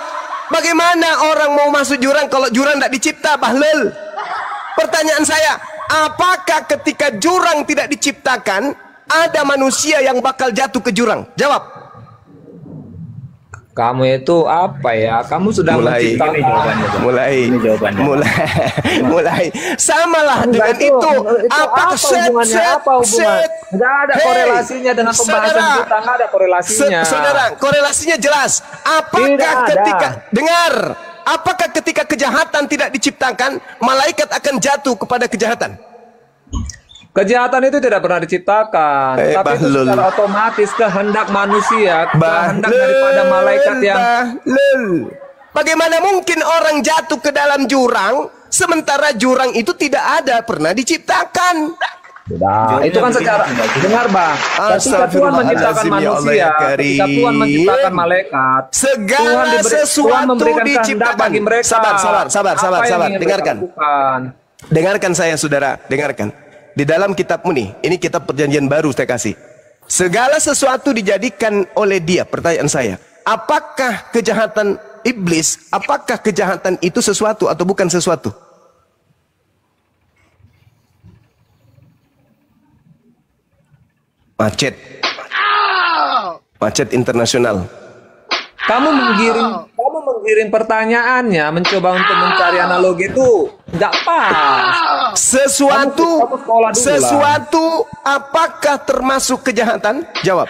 Bagaimana orang mau masuk jurang kalau jurang tidak dicipta, Bahlul? Pertanyaan saya, apakah ketika jurang tidak diciptakan ada manusia yang bakal jatuh ke jurang? Jawab. Kamu itu apa ya? Kamu sudah menciptakan. Mulai. Samalah dengan itu. Apa hubungannya? Nggak ada korelasinya dengan pembahasan kita. Nggak ada korelasinya. Saudara, korelasinya jelas. Apakah ketika kejahatan tidak diciptakan, malaikat akan jatuh kepada kejahatan? Kejahatan itu tidak pernah diciptakan, tapi itu secara otomatis kehendak manusia, kehendak daripada malaikat yang. Bagaimana mungkin orang jatuh ke dalam jurang, sementara jurang itu tidak pernah diciptakan? Itu kan secara dengar bang. Ketika Tuhan menciptakan manusia, ketika Tuhan menciptakan malaikat, segala sesuatu diciptakan. Bagi mereka. Sabar. Dengarkan saya, saudara. Dengarkan. Di dalam kitabmu nih, ini kitab perjanjian baru saya kasih. Segala sesuatu dijadikan oleh Dia. Pertanyaan saya, apakah kejahatan iblis, apakah kejahatan itu sesuatu atau bukan sesuatu? Macet internasional. Kamu menggiring pertanyaannya, mencoba untuk mencari analogi itu nggak pas. Sesuatu, apakah termasuk kejahatan? Jawab.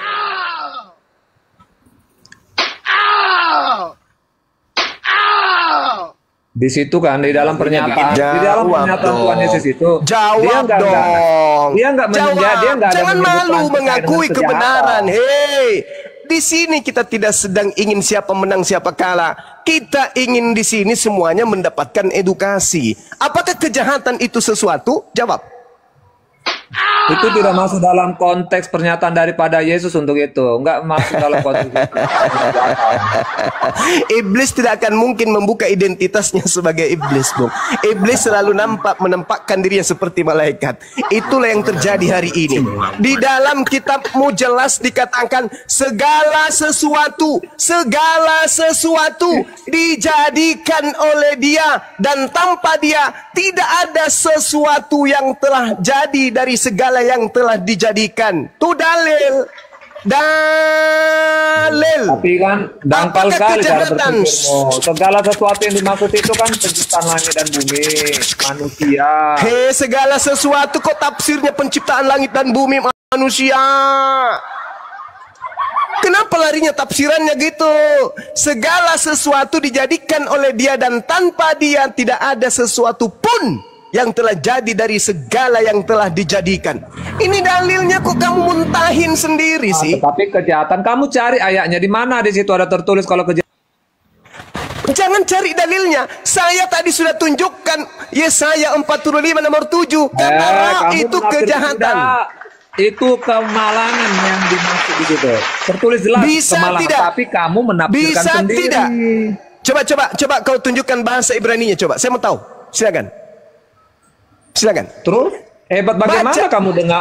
Di situ kan di dalam pernyataan Tuhan Yesus itu jawab dong. Dia nggak jangan malu mengakui kebenaran. Hei, di sini kita tidak sedang ingin siapa menang siapa kalah. Kita ingin di sini semuanya mendapatkan edukasi. Apakah kejahatan itu sesuatu? Jawab. Itu tidak masuk dalam konteks pernyataan daripada Yesus untuk itu. Enggak masuk dalam konteks itu. Iblis tidak akan mungkin membuka identitasnya sebagai iblis, Bung. Iblis selalu menampakkan dirinya seperti malaikat. Itulah yang terjadi hari ini. Di dalam kitabmu jelas dikatakan segala sesuatu dijadikan oleh Dia, dan tanpa Dia tidak ada sesuatu yang telah jadi dari segala yang telah dijadikan. Itu dalil. Dalil. Tapi kan dangkal Apakah sekali cara kejahatan? berpikirmu. Segala sesuatu yang dimaksud itu kan penciptaan langit dan bumi, manusia. Hei, segala sesuatu kok tafsirnya penciptaan langit dan bumi manusia. Kenapa larinya tafsirannya gitu? Segala sesuatu dijadikan oleh dia dan tanpa dia tidak ada sesuatu pun yang telah jadi dari segala yang telah dijadikan. Ini dalilnya kok kamu muntahin sendiri sih? Tapi kejahatan kamu cari ayatnya di mana, di situ ada tertulis kalau kejahatan. Jangan cari dalilnya. Saya tadi sudah tunjukkan Yesaya 45 nomor 7. Kata roh kamu itu menafsir kejahatan. tidak. Itu kemalangan yang dimaksud di situ. Tertulis jelas Bisa kemalangan, tidak? tapi kamu menafsirkan Bisa sendiri. tidak? Coba kau tunjukkan bahasa Ibraninya coba. Saya mau tahu. Silakan. Silakan. Terus hebat bagaimana Baca.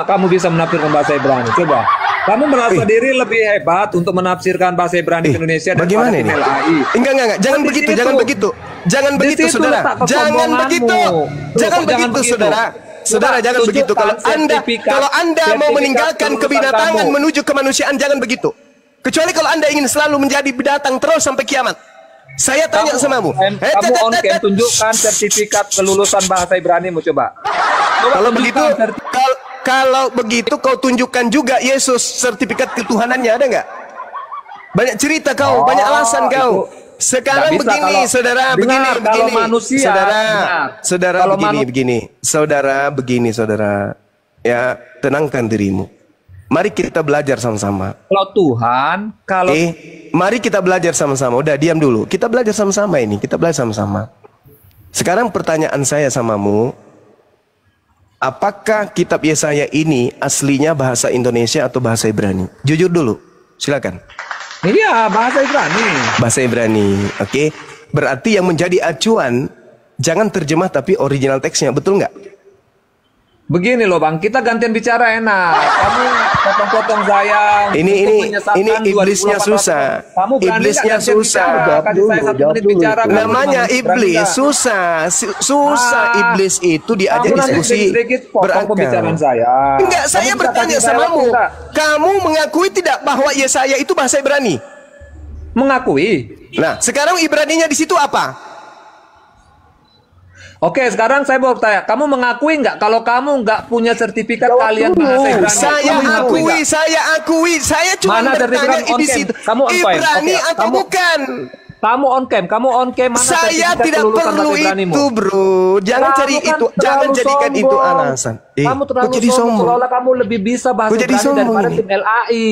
kamu bisa menafsirkan bahasa Ibrani? Coba. Kamu merasa diri lebih hebat untuk menafsirkan bahasa Ibrani ke Indonesia Bagaimana daripada ini? tim LAI. Enggak. Jangan Di begitu, situ. jangan begitu. Jangan Di begitu, situ saudara. letak Jangan kesombonganmu. begitu. Loh, Jangan kok jangan begitu, begitu? saudara. Saudara, Coba jangan begitu. Kalau tunjukkan Anda mau sertifikat meninggalkan kelulusan kebinatangan kamu. menuju kemanusiaan, jangan begitu. Kecuali kalau Anda ingin selalu menjadi binatang terus sampai kiamat. Saya tanya samamu. Kamu on cam tunjukkan sertifikat kelulusan bahasa Ibranimu coba. Kalau begitu, kalau begitu kau tunjukkan juga Yesus sertifikat ketuhanannya, ada nggak? Banyak cerita kau, banyak alasan kau. Sekarang Nggak bisa begini, kalau- saudara, dengar, begini, kalau manusia, saudara, Kalau begini, saudara. Ya, tenangkan dirimu. Mari kita belajar sama-sama. Kalau Tuhan, kalau Mari kita belajar sama-sama. Udah, diam dulu. Kita belajar sama-sama ini. Kita belajar sama-sama. Sekarang pertanyaan saya samamu, apakah kitab Yesaya ini aslinya bahasa Indonesia atau bahasa Ibrani? Jujur dulu. Silakan. iya bahasa Ibrani. Bahasa Ibrani. Oke. Berarti yang menjadi acuan jangan terjemah tapi original teksnya, betul nggak? Begini loh Bang, kita gantian bicara enak. Kamu potong-potong saya. Ini iblisnya 2018. susah. Kamu berani Iblisnya nggak gantian susah. bicara? Kasih saya 1 menit bicara. kamu Namanya berani iblis nggak? susah. Iblis itu diajak Kamu nanti diskusi sedikit potong pembicaraan saya. Enggak, saya Kamu bisa bertanya kasih saya samamu. waktu nggak? Kamu mengakui tidak bahwa Yesaya itu bahasa Ibrani? Mengakui. Nah, sekarang Ibraninya di situ apa? Oke, sekarang saya mau bertanya, kamu mengakui nggak kalau kamu nggak punya sertifikat kalian bahasa Ibrani? Saya Kamu mengakui nggak? akui. Saya cuma Mana bertanya sertifikat on di cam? situ. Kamu on point. Ibrani Oke, atau kamu- bukan? Kamu on cam, mana Saya sertifikat tidak kelulusan perlu bahasa Ibranimu? itu, bro. Jangan Kamu cari kan itu, jangan terlalu jadikan itu sombong. alasan. Kamu terlalu kok jadi sombong, sombong? seolah kamu lebih bisa bahasa Kok jadi Ibrani sombong daripada ini? tim LAI.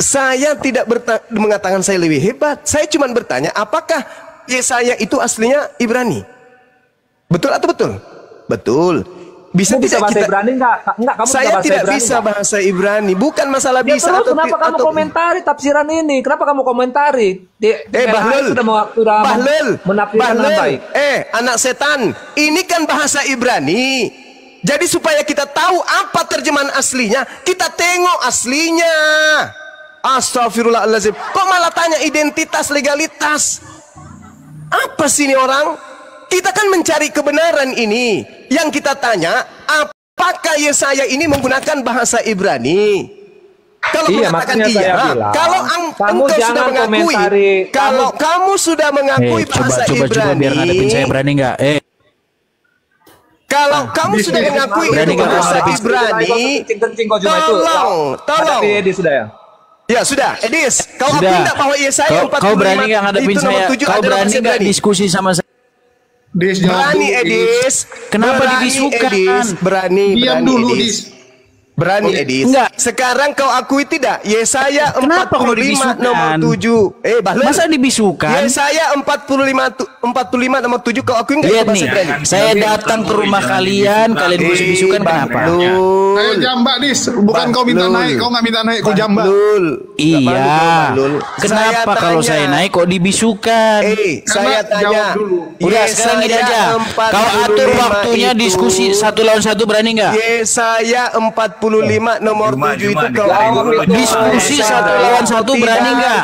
Saya tidak mengatakan saya lebih hebat. Saya cuma bertanya, apakah Yesaya itu aslinya Ibrani? Betul atau betul? Betul. Bisa Kamu bisa tidak bahasa kita? Ibrani nggak? Enggak, kamu Saya bisa bahasa tidak Ibrani bisa nggak? bahasa Ibrani. Bukan masalah Ya bisa terus atau kenapa kamu komentari tafsiran ini? Kenapa kamu komentari? Bahlul, sudah menafsirkan dengan baik. Anak setan, ini kan bahasa Ibrani. Jadi supaya kita tahu apa terjemahan aslinya, kita tengok aslinya. Astagfirullahaladzim. Kok malah tanya identitas, legalitas? Apa sih ini orang? Kita kan mencari kebenaran ini. Yang kita tanya, apakah Yesaya ini menggunakan bahasa Ibrani? Kalau Iya, mengatakan makanya saya iya, bilang, kalau kamu engkau sudah jangan mengakui, komentari. kalau kamu sudah mengakui bahasa coba biar ngadepin saya, Ibrani, berani nggak? kalau kamu sudah mengakui berani itu nggak bahasa ngadepin? Ibrani, Kencing kau cuma itu. tolong. Hadapi Edi sudah ya. Ya sudah, Edis, kau Sudah. akui tidak bahwa Yesaya 45 Kau berani nggak ngadepin itu nomor saya? 7 Kau adalah berani bahasa nggak Ibrani? diskusi sama saya? Dis, jawab Berani, dulu, Dis. Edis. Kenapa Berani, dibisukan? Edis. Berani, Diam berani, dulu, Edis. Dis. Berani, Edis. Enggak. Sekarang kau akui tidak? Yesaya Kenapa kau 45 dibisukan? nomor 7. Bahlul. Masa dibisukan? Yesaya 45 nomor 7 kau akui enggak Lihat itu bahasa nih, Ibrani? saya datang ke rumah kalian bisukan kenapa? Bahlul. Saya jambak, Dis. Bukan kau minta Bahlul. naik, kau nggak minta naik, kau jambak. Bahlul. Iya. Bahlul. Kenapa kalau saya naik kok dibisukan? Saya Karena tanya. jawab dulu. Udah sekarang gini aja. Kau atur waktunya diskusi 1 lawan 1, berani nggak? Yesaya 45 45 nomor 7 itu kau Diskusi satu lawan satu berani nggak?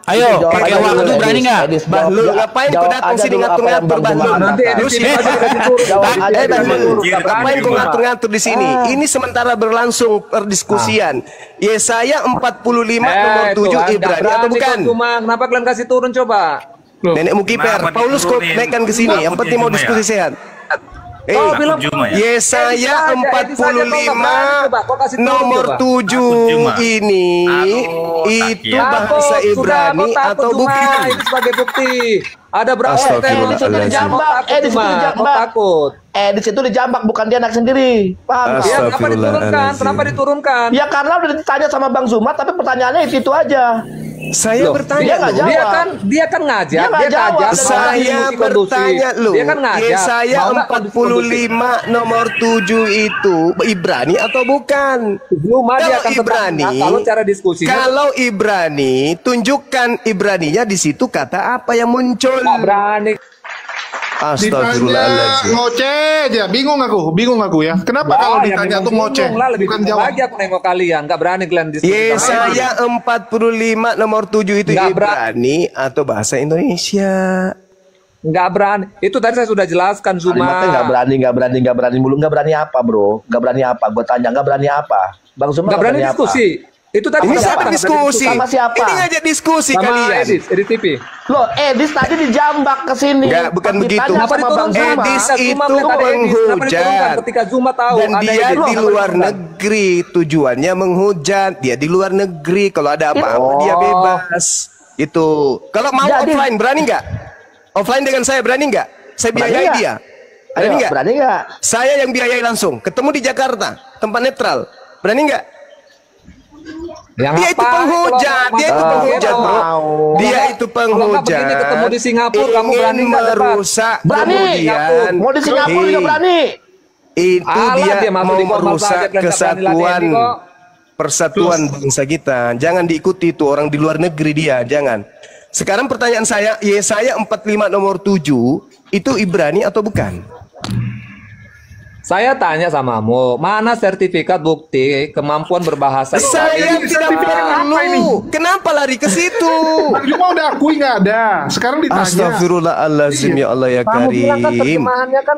Ayo, pakai waktu berani nggak? Bahlul, ngapain kau datang sini ngatur-ngatur Bahlul? Nanti Ngapain kau ngatur-ngatur di sini? Ini sementara berlangsung perdiskusian. Yesaya 45 nomor 7 Ibrani atau bukan? Kenapa kalian kasih turun coba? Nenek Mukiper, Kenapa Paulus kau diturunin? naikkan ke sini. Yang penting mau diskusi sehat. bilang Yesaya 45 nomor 7 ini itu bahasa Ibrani atau bukan? Itu sebagai bukti. Ada berapa Astagfirullahaladzim. takut. Di situ dijambak, bukan dia anak sendiri. Paham? Ya, kenapa diturunkan? Kenapa diturunkan? Ya karena udah ditanya sama Bang Zuma, tapi pertanyaannya itu aja. Saya bertanya nggak loh. jawab. Dia kan ngajar, Dia nggak jawab. Saya bertanya loh. Dia kan ngajar. Yesaya Mau nggak kondusif? 45 nomor 7 itu Ibrani atau bukan? Zuma dia akan Ibrani, tetap, kalau cara diskusinya kalau Ibrani, tunjukkan Ibraninya di situ kata apa yang muncul. nggak berani. Ditanya Astagfirullahaladzim. ngoceh aja, bingung aku ya. Kenapa kalau ditanya tuh ngoceh? Lebih Bukan bingung jawab. lagi aku nengok kalian, nggak berani kalian diskusi. Yesaya 45 nomor 7 itu Nggak Ibrani atau bahasa Indonesia? Nggak berani. Itu tadi saya sudah jelaskan Kalimatnya Zuma. nggak berani mulu. Nggak berani apa, bro? Nggak berani apa? Gue tanya, nggak berani apa? Bang Zuma Nggak berani apa? diskusi. Itu tadi Ini sudah siapa apa? diskusi? Sama siapa? Ini ngajak diskusi Sama kalian. Edis TV. Loh, Edis tadi dijambak ke sini. Nggak, bukan begitu. Ditanya Kenapa sama Bang diturunkan? Zuma. Edis Zuma itu melihat ada Edis. Kenapa penghujat. diturunkan ketika Zuma tahu Dan ada dia Edis? di Kenapa luar diturunkan? negeri, tujuannya menghujat. Dia di luar negeri, kalau ada apa-apa dia bebas. Itu. Kalau mau Jadi- offline berani nggak? Offline dengan saya berani nggak? Saya Berani biayai nggak? dia. Ayo, Berani nggak? berani nggak? Saya yang biayai langsung. Ketemu di Jakarta, tempat netral. Berani nggak? Yang Dia itu penghujat, dia itu penghujat, bro. Dia itu Kalau nggak begini penghujat. ketemu di Singapura, kamu berani Ingin nggak dapat? merusak Berani. kemudian. Mau di Singapura juga berani. Itu Alah, dia masuk mau di formal merusak budget, nggak berani kesatuan ladeni kok. persatuan bangsa kita. Jangan diikuti itu orang di luar negeri dia, jangan. Sekarang pertanyaan saya, Yesaya 45 nomor 7 itu Ibrani atau bukan? Saya tanya samamu, mana sertifikat bukti kemampuan berbahasa Saya ini tidak sertifikat apa ini? perlu. Kenapa lari ke situ? Bang Zuma udah akui nggak ada. Sekarang ditanya. Astagfirullahaladzim, ya Allah ya Kamu bilang kan Karim. terjemahannya kan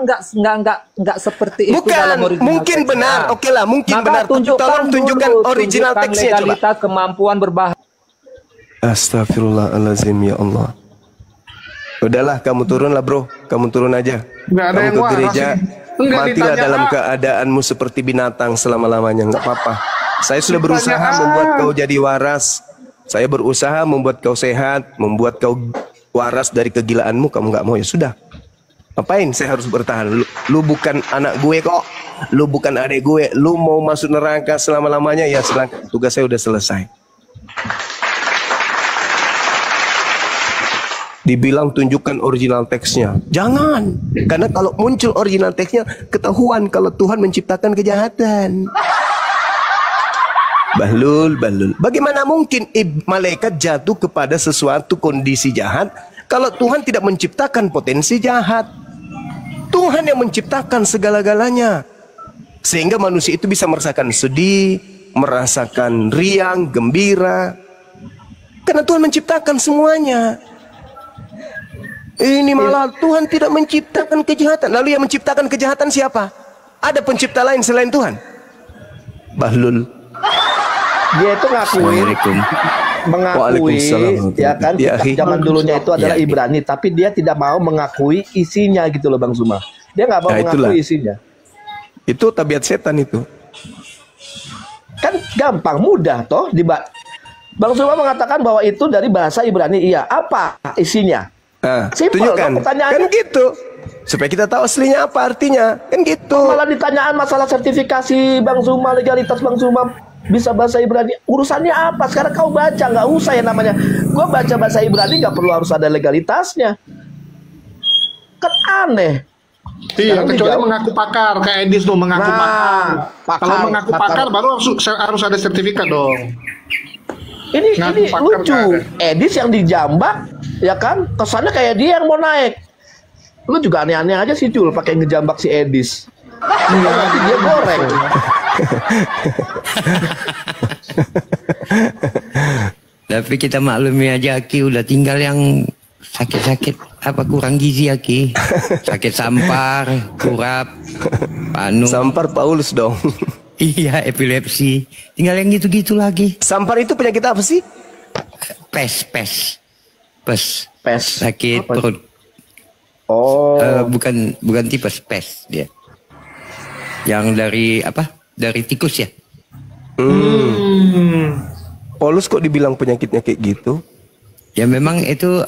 nggak seperti itu dalam Bukan, original mungkin text-nya. benar. Oke lah, mungkin Maka benar. Tapi tolong tunjukkan dulu, original tunjukkan teksnya coba. legalitas kemampuan berbahasa. Astagfirullahaladzim, ya Allah. Udahlah, kamu turun lah bro. Kamu turun aja. Nggak ada Kamu yang ke waras gereja. ini. Enggak Matilah ditanya, dalam ah. keadaanmu seperti binatang selama-lamanya. Nggak apa-apa. Saya sudah berusaha Ditanya, membuat kau jadi waras. Saya berusaha membuat kau sehat, membuat kau waras dari kegilaanmu. Kamu nggak mau, ya sudah. Ngapain saya harus bertahan? Lu bukan anak gue kok. Lu bukan adik gue. Lu mau masuk neraka selama-lamanya, ya silakan. Tugas saya udah selesai. Dibilang tunjukkan original teksnya. Jangan. Karena kalau muncul original teksnya, ketahuan kalau Tuhan menciptakan kejahatan. Bahlul. Bagaimana mungkin malaikat jatuh kepada sesuatu kondisi jahat kalau Tuhan tidak menciptakan potensi jahat? Tuhan yang menciptakan segala-galanya. Sehingga manusia itu bisa merasakan sedih, merasakan riang, gembira. Karena Tuhan menciptakan semuanya. Ini malah Tuhan tidak menciptakan kejahatan. Lalu yang menciptakan kejahatan siapa? Ada pencipta lain selain Tuhan? Bahlul. Dia itu mengakui, Waalaikumsalam. ya kan, Ya, akhi. zaman dulunya itu adalah Ya, akhi. Ibrani, tapi dia tidak mau mengakui isinya gitu loh Bang Zuma. Dia nggak mau Nah, mengakui itulah. isinya. Itu tabiat setan itu. Kan gampang, mudah toh. Bang Zuma mengatakan bahwa itu dari bahasa Ibrani. Iya, apa isinya? Nah, Simpel tunjukkan. dong pertanyaannya. Kan gitu. Supaya kita tahu aslinya apa artinya. Kan gitu. Malah ditanyaan masalah sertifikasi Bang Zuma, legalitas Bang Zuma bisa bahasa Ibrani. Urusannya apa? Sekarang kau baca, nggak usah ya namanya. Gua baca bahasa Ibrani nggak perlu harus ada legalitasnya. Kan aneh. Iya, Sekarang kecuali dijawab. mengaku pakar, kayak Edis tuh mengaku pakar. Kalau mengaku pakar baru harus ada sertifikat dong. Ini Ngaku pakar lucu. nggak Edis yang dijambak, ya kan? Kesannya kayak dia yang mau naik. Lu juga aneh-aneh aja sih Jul, pakai ngejambak si Edis. Nanti dia goreng. Tapi kita maklumi aja Aki, udah tinggal yang sakit-sakit apa kurang gizi Aki. Sakit sampar, kurap, panu. Sampar Paulus dong. Iya, epilepsi. Tinggal yang gitu-gitu lagi. Sampar itu penyakit apa sih? Pes. Sakit Apa? perut. Oh. Bukan tipes, pes dia. Yang dari apa? Dari tikus ya? Paulus kok dibilang penyakitnya kayak gitu? Ya memang itu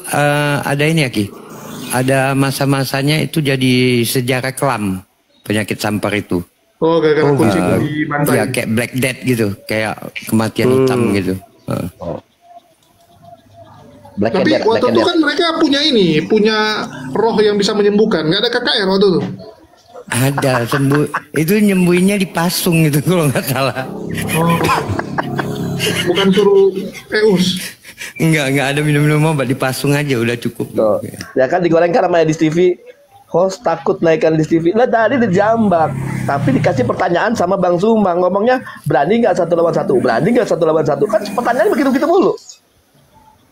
ada ini ya Ki. Ada masa-masanya itu jadi sejarah kelam penyakit sampar itu. Oh, gara-gara kucing di pantai. Ya kayak Black Death gitu, kayak kematian hitam gitu. Black Tapi and Dead, waktu Black and itu Dead. kan mereka punya roh yang bisa menyembuhkan. Nggak ada KKR waktu itu. Ada itu nyembuhinnya di pasung gitu kalau nggak salah. Bukan suruh Eus. Enggak ada minum-minum obat, di pasung aja udah cukup. Tuh. Ya kan digorengkan sama Edis TV. Host takut naikkan Edis TV. Lah tadi dijambak. Tapi dikasih pertanyaan sama Bang Zuma. Ngomongnya berani nggak 1 lawan 1? Berani nggak 1 lawan 1? Kan pertanyaannya begitu-begitu mulu.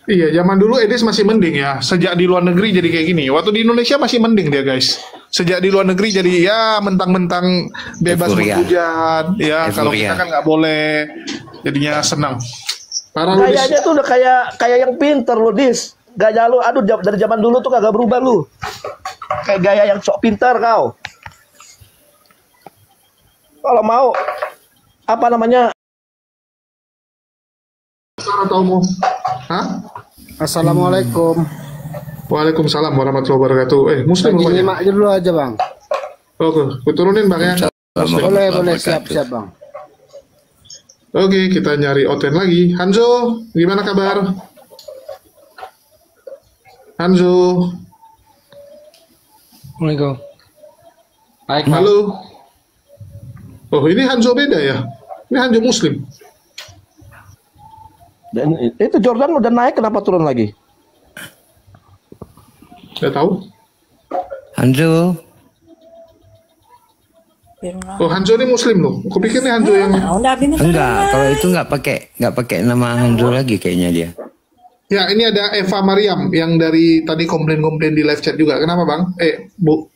Iya, zaman dulu Edis masih mending ya. Sejak di luar negeri jadi kayak gini. Waktu di Indonesia masih mending dia guys. Sejak di luar negeri jadi ya mentang-mentang bebas Euforia. berhujan. Ya kalau Euforia. kita kan nggak boleh. Jadinya senang. Parah lu, Dis. Kayaknya tuh udah kayak yang pinter lo, Dis. Gaya lu, aduh dari zaman dulu tuh kagak berubah lu. Kayak gaya yang sok pintar kau. Kalau mau apa namanya? Atau mau? Hah? Assalamualaikum. Waalaikumsalam warahmatullahi wabarakatuh. Muslim Lagi rupanya. nyimak dulu aja bang. Oke, gue turunin bang ya. Boleh siap bang. Oke, kita nyari Oten lagi. Hanzo, gimana kabar? Hanzo, Assalamualaikum. Baik bang. halo. Oh, ini Hanzo beda ya? Ini Hanzo Muslim. Dan itu Jordan udah naik, kenapa turun lagi? Nggak tahu. Hanzo, Oh, Hanzo ini Muslim loh. Aku pikir ini Hanzo yang... enggak, kalau itu nggak pakai nama Hanzo lagi kayaknya dia. Ya, ini ada Eva Mariam yang dari tadi komplain-komplain di live chat juga. Kenapa bang? Bu.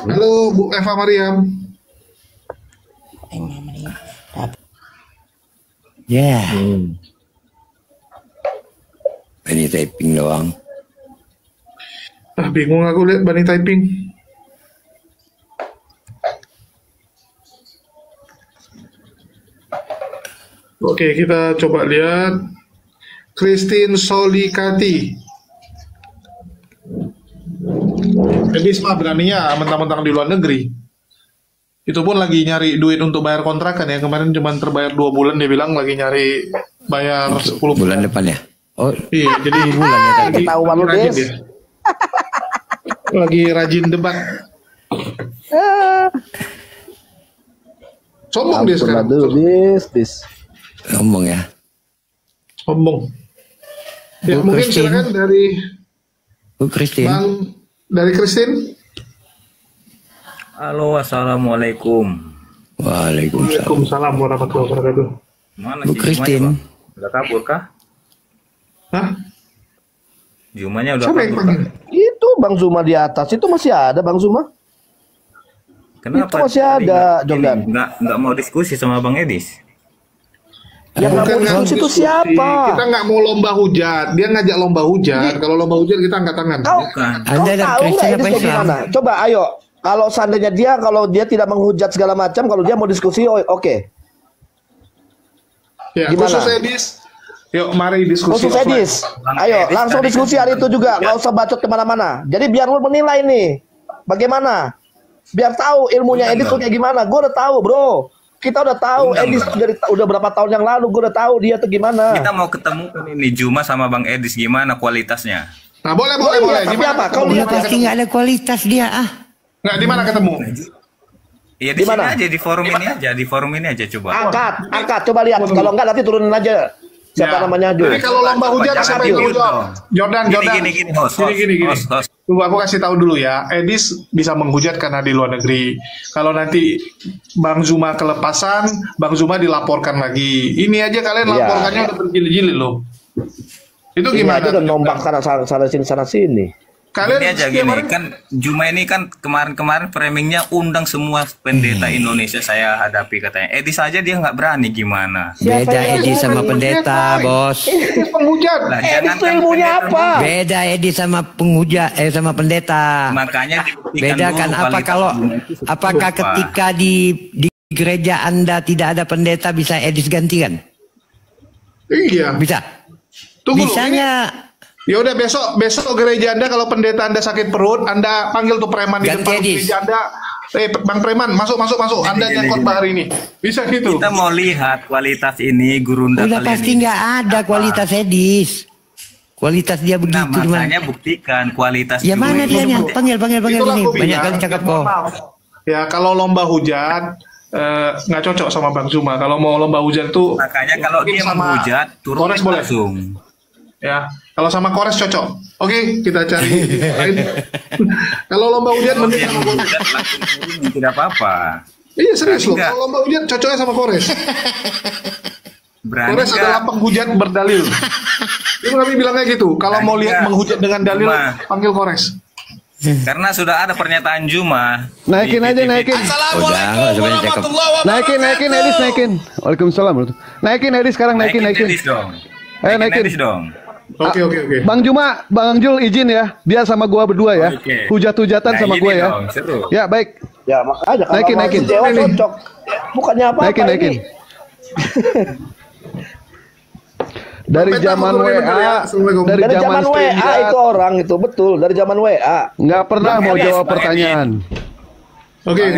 Halo, Bu Eva Mariam. Ya. Ini typing doang. Ah, bingung aku lihat Bani typing. Oke, kita coba lihat. Christine Solikati. Edis mah beraninya mentang-mentang di luar negeri. Itu pun lagi nyari duit untuk bayar kontrakan ya. Kemarin cuma terbayar 2 bulan, dia bilang lagi nyari bayar 10 Bulan depan ya? Oh, Iya, jadi bulan ya tadi. Ketahuan lu, rajin Des. dia. Lagi rajin debat. Sombong dia sekarang. Dis. Ngomong ya. Sombong. Ya, Bu mungkin Christine. silakan dari Bu Christine. Bang, dari Christine. Halo, assalamualaikum. Waalaikumsalam. Waalaikumsalam warahmatullahi wabarakatuh. Mana Bu si Christine. Jumanya, Bang? Udah kabur kah? Hah? Jumanya udah Siapa yang kabur panggil? kah? Itu Bang Zuma di atas, itu masih ada Bang Zuma. Kenapa? Itu masih tadi ada, nggak- Jordan. ini Nggak mau diskusi sama Bang Edis. Yang nggak mau Bukan diskusi itu diskusi. siapa? Kita nggak mau lomba hujat. Dia ngajak lomba hujat. Kalau lomba hujat kita angkat tangan. Kau, Bukan. Anda kau ada tahu Kristen nggak apa ini kayak Islam? gimana? Coba ayo, kalau seandainya kalau dia tidak menghujat segala macam, kalau dia mau diskusi, oke. Ya, Gimana? khusus Edis. Yuk, mari diskusi. Khusus offline. Edis, ayo Edis langsung tadi diskusi hari itu juga, nggak usah bacot kemana-mana. Jadi biar lu menilai nih, bagaimana? Biar tahu ilmunya Edis tuh kayak gimana. Gue udah tahu, bro. Kita udah tahu Undang, Edis Bang. udah berapa tahun yang lalu, gue udah tahu dia tuh gimana. Kita mau ketemu ini Juma sama Bang Edis gimana kualitasnya? Nah, boleh. Iya, tapi Di mana apa? ketemu? Kau Dia lihat ya. pasti nggak ada kualitas dia ah. Nggak, di mana ketemu? Iya di Di sini mana? aja di forum ini aja, di forum ini aja coba. Angkat, coba lihat. Kalau enggak nanti turunin aja. Siapa namanya Jul? Jadi kalau lomba hujan siapa yang jawab? Jordan. Gini, host. Host. Tunggu, aku kasih tahu dulu ya. Edis bisa menghujat karena di luar negeri. Kalau nanti Bang Zuma kelepasan, Bang Zuma dilaporkan lagi. Ini aja kalian laporkannya udah berjilid-jilid loh. Itu gimana? Itu udah nombak sana sini. Kalian Ini aja gini, kan Juma ini kan kemarin framingnya undang semua pendeta Indonesia saya hadapi katanya. Edis saja dia nggak berani gimana? Beda Edis sama pendeta, bos. Edis penghujat. Lah, Edis itu ilmunya apa? Beda Edis sama sama pendeta. Makanya dibuktikan Bedakan dulu apa kalau apakah ketika di gereja Anda tidak ada pendeta bisa Edis gantikan? Iya. Bisa. Tunggu Bisanya. Ya udah besok gereja Anda kalau pendeta Anda sakit perut, Anda panggil tuh preman di depan gereja Anda. Bang preman, masuk. Anda yang khotbah hari ini. Bisa gitu. Kita mau lihat kualitas ini guru Udah pasti nggak ada kualitas Edis. Kualitas dia begitu. Nah, makanya buktikan kualitas. Ya mana dia nih? Panggil ini. Banyak kali cakap kok. Ya kalau lomba hujan nggak cocok sama Bang Zuma. Kalau mau lomba hujan tuh makanya kalau dia mau hujat turun langsung. Ya, kalau sama Kores cocok. Oke, kita cari lain. Kalau lomba hujan mending sama Kores. Tidak apa-apa. Iya serius loh. Kalau lomba hujan cocoknya sama Kores. Kores adalah penghujat berdalil. Itu kami bilangnya gitu. Kalau mau lihat menghujat dengan dalil, panggil Kores. Karena sudah ada pernyataan Juma. Naikin. Assalamualaikum warahmatullahi wabarakatuh. Naikin Edis, naikin. Waalaikumsalam. Naikin Edis sekarang, naikin. Edis dong. Naikin Edis dong. Oke. Bang Juma, Bang Jul izin ya. Dia sama gua berdua ya. Hujat-hujatan sama gua ya. Seru. Ya, baik. Ya, makanya kalau naikin. Dewa cocok. Bukannya apa-apa naikin. Dari zaman WA, dari zaman WA itu orang itu betul, dari zaman WA. Nggak pernah mau jawab pertanyaan. Oke, udah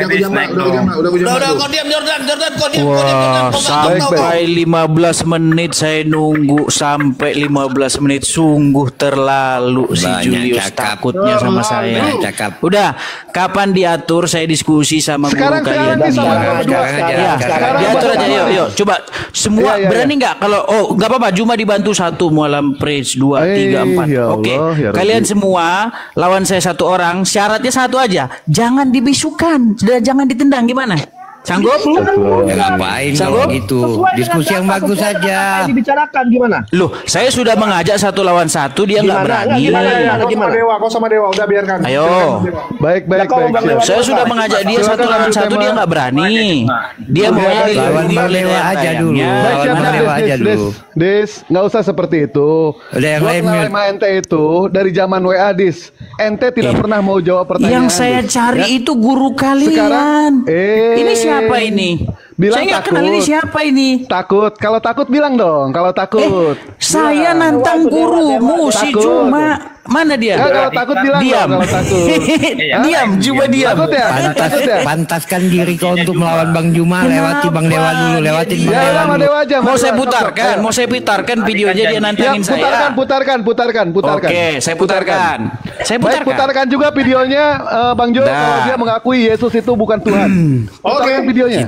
kau diam Jordan, kau diam. Wah, sampai 15 menit saya nunggu, sampai 15 menit sungguh terlalu si Julius takutnya sama saya. Udah, kapan diatur saya diskusi sama guru kalian? Sekarang diatur aja, yuk. Coba semua berani nggak? Kalau nggak apa-apa, Juma dibantu 1 malam praise 2, 3, 4. Oke, kalian semua lawan saya 1 orang. Syaratnya 1 aja, jangan dibisukan. Sudah jangan ditendang, gimana? Sanggup? Ngapain kalau gitu? Diskusi yang bagus saja. Dibicarakan gimana? Loh, saya sudah mengajak 1 lawan 1. Dia nggak berani. Gimana? Kau sama Dewa, udah biarkan. Ayo. Baik. Saya sudah mengajak dia 1 lawan 1, dia nggak berani. Dia mau lawan Bang Dewa aja dulu. Dis, nggak usah seperti itu. Udah yang lain ente itu dari zaman WA Dis. Ente tidak pernah mau jawab pertanyaan. Yang saya cari itu guru kalian. Sekarang, ini siapa ini? Bilang saya nggak kenal ini siapa ini. Takut. Kalau takut bilang dong. Kalau takut. Saya nantang gurumu si Juma. Mana dia? Kalau takut bilang diam. Kalau takut. Diam, Juma diam. Pantaskan diri kau untuk melawan Bang Juma. Lewati Bang Dewa dulu. Lewatin Bang Dewa dulu. Mau saya putarkan videonya dia nantangin saya. Putarkan. Oke, saya putarkan. Baik, putarkan juga videonya Bang Jo kalau dia mengakui Yesus itu bukan Tuhan. Oke, videonya.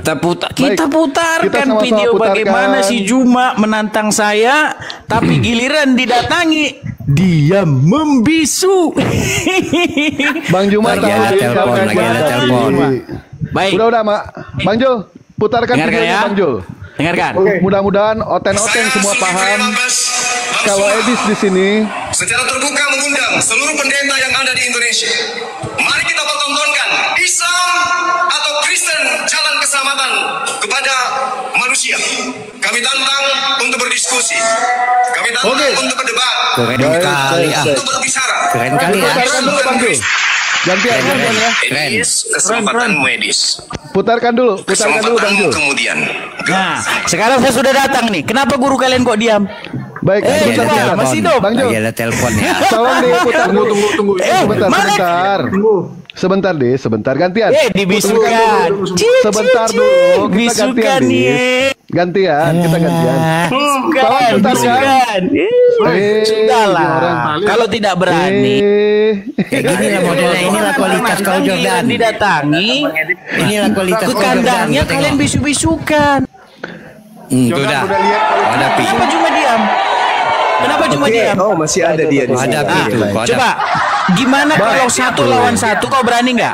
Kita putarkan video bagaimana si Juma menantang saya, tapi giliran didatangi diam membisu. Bang Juma lagi ada telepon. Baik. Udah, Mak. Bang Jul, putarkan videonya ya? Bang Jul. Dengarkan. Mudah-mudahan oten-oten semua paham. Kalau Edis di sini secara terbuka mengundang seluruh pendeta yang ada di Indonesia. Mari kita pertontonkan Islam atau Kristen jalan keselamatan kepada manusia. Kami tantang untuk berdiskusi. Kami tantang untuk berdebat. Keren kali untuk berbicara. Keren kali ya. Putarkan dulu Bang Jul. Gantian ya. Kesempatan medis. Putarkan dulu Bang Jul. Kemudian. Nah, sekarang saya sudah datang nih. Kenapa guru kalian kok diam? Baik, masih hidup. Bang Jul. Lagi ada telepon ya. Tolong diputar. Tunggu. Sebentar gantian. Dibisukan. Sebentar dulu. Kita gantian nih. Gantian, kita gantian. Tolong putarkan. Sudahlah. Kalau tidak berani. Kayak gini lah modelnya. Inilah kualitas kau Jordan. Didatangi. Inilah kualitas Ke kandangnya kalian bisu-bisukan. Sudah. Hadapi. Apa cuma dia? diam? Kenapa cuma diam? Oh, masih ada dia di sini. Coba, gimana kalau 1 lawan 1 kau berani nggak?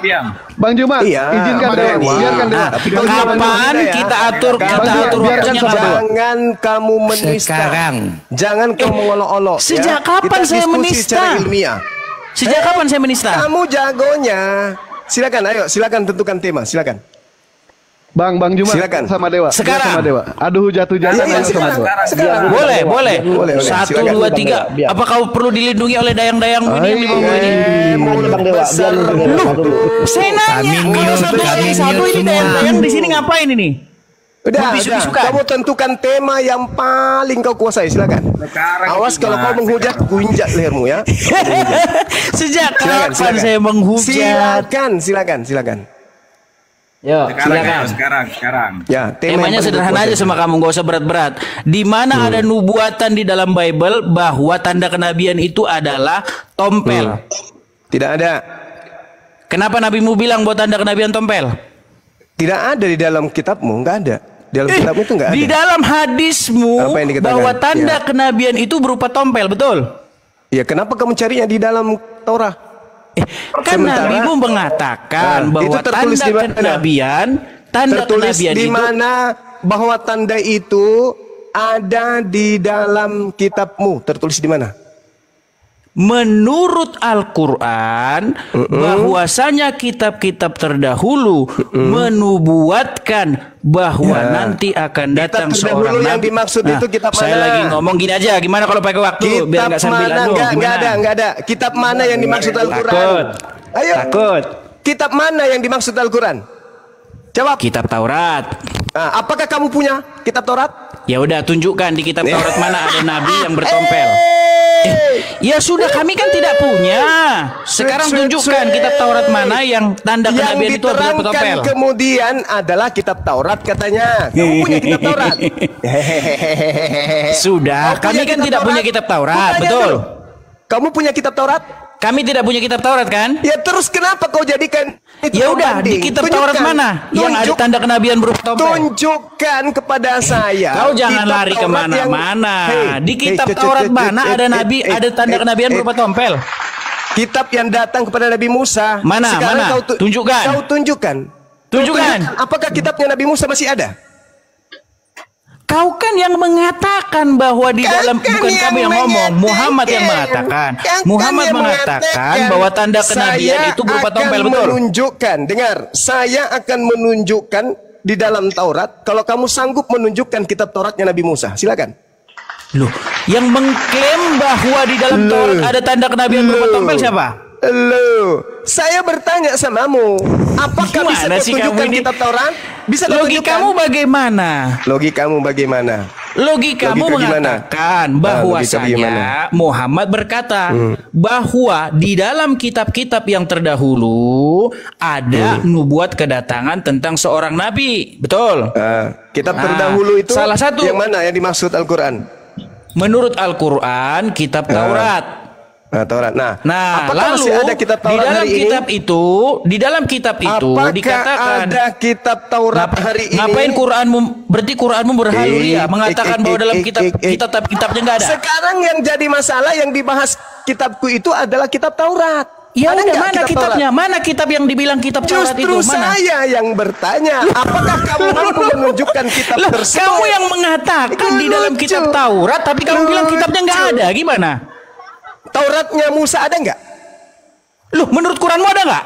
Bang Juma, izinkan Dewa, biarkan Dewa. Kapan kita atur waktunya kapan? Jangan kamu menista. Sekarang. Jangan kamu mengolok-olok. Sejak kapan Kita saya diskusi menista? secara ilmiah. Sejak kapan saya menista? Kamu jagonya. Silakan, ayo, silakan tentukan tema, silakan. Bang Juma Silakan. sama Dewa. Sekarang. Sama Dewa. Aduh hujat-hujatan Iya, sama Dewa. sekarang. Boleh. Boleh. 1, Silakan. 2, 3. Apa kau perlu dilindungi oleh dayang-dayangmu ini yang di bawah ini? Bang Dewa, biar Dewa dulu. Saya nanya, kalau 1 lawan 1 ini dayang-dayang di sini ngapain ini? Udah, Bisu-bisukan. kamu tentukan tema yang paling kau kuasai, silakan. Awas kalau kau menghujat, ku injak lehermu ya. Sejak kapan saya menghujat? Silakan. Yo, Sekarang. Ya, Temanya sederhana aja sama kamu, gak usah berat-berat. Di mana ada nubuatan di dalam Bible bahwa tanda kenabian itu adalah tompel? Tidak ada. Kenapa nabimu bilang bahwa tanda kenabian tompel? Tidak ada di dalam kitabmu, enggak ada. Di dalam kitabmu itu enggak ada. Di dalam hadismu Apa yang dikatakan? bahwa tanda Ya. kenabian itu berupa tompel, betul? Ya, kenapa kamu carinya di dalam Taurat? Kan nabimu mengatakan bahwa itu tertulis tanda di mana? Tertulis kenabian di itu mana bahwa tanda itu ada di dalam kitabmu? Tertulis di mana? menurut Al-Quran bahwasanya kitab-kitab terdahulu menubuatkan bahwa nanti akan datang seorang yang nabi. dimaksud itu kitab mana? Saya lagi ngomong gini aja, gimana kalau pakai waktu Kitab biar nggak sambil mana? anu? Enggak ada. Kitab mana yang dimaksud Al-Quran? Takut. Kitab mana yang dimaksud Al-Quran? Jawab. Kitab Taurat. Nah, apakah kamu punya kitab Taurat? Ya udah, tunjukkan di kitab Taurat mana ada nabi yang bertompel. Ya sudah, kami kan tidak punya. Sekarang tunjukkan kitab Taurat mana yang tanda kenabian itu berupa tompel. Yang kemudian adalah kitab Taurat katanya. Kamu punya kitab Taurat? Sudah, kami kan tidak punya kitab Taurat, betul? Kamu punya kitab Taurat? Kami tidak punya kitab Taurat kan? Ya terus kenapa kau jadikan itu? Ya udah, di kitab Taurat mana yang ada tanda kenabian berupa tompel? Tunjukkan kepada saya. Kau jangan lari kemana-mana. Di kitab Taurat mana ada nabi, ada tanda kenabian berupa tompel? Kitab yang datang kepada Nabi Musa. Mana? Tunjukkan. Kau tunjukkan. Tunjukkan. Apakah kitabnya Nabi Musa masih ada? Kau kan yang mengatakan bahwa di dalam, bukan kamu yang ngomong, Muhammad yang mengatakan. Muhammad mengatakan bahwa tanda kenabian itu berupa tompel, betul? Saya akan menunjukkan di dalam Taurat kalau kamu sanggup menunjukkan kitab Tauratnya Nabi Musa. Silakan. Loh, yang mengklaim bahwa di dalam Taurat ada tanda kenabian berupa tompel siapa? Saya bertanya samamu, apakah bisa tunjukkan kitab Taurat? Bisa Logikamu bagaimana? Logikamu bagaimana? Logikamu mengatakan bahwasanya Muhammad berkata bahwa di dalam kitab-kitab yang terdahulu ada nubuat kedatangan tentang seorang nabi, betul? Kitab terdahulu itu salah satu yang mana yang dimaksud Al-Quran? Menurut Al-Quran kitab Taurat. Taurat. Nah, lalu masih ada kitab Taurat di dalam kitab itu dikatakan ada kitab Taurat hari ini. Ngapain Quranmu? Berarti Quranmu berhaluria mengatakan bahwa dalam kitabnya nggak ada. Sekarang yang jadi masalah yang dibahas kitabku itu adalah kitab Taurat. Ya udah, mana kitabnya? Mana kitab yang dibilang kitab Taurat itu? Justru saya yang bertanya, apakah kamu mampu menunjukkan kitab tersebut? Kamu yang mengatakan di dalam kitab Taurat, tapi kamu bilang kitabnya nggak ada. Gimana? Tauratnya Musa ada nggak? Loh, menurut Quranmu ada nggak?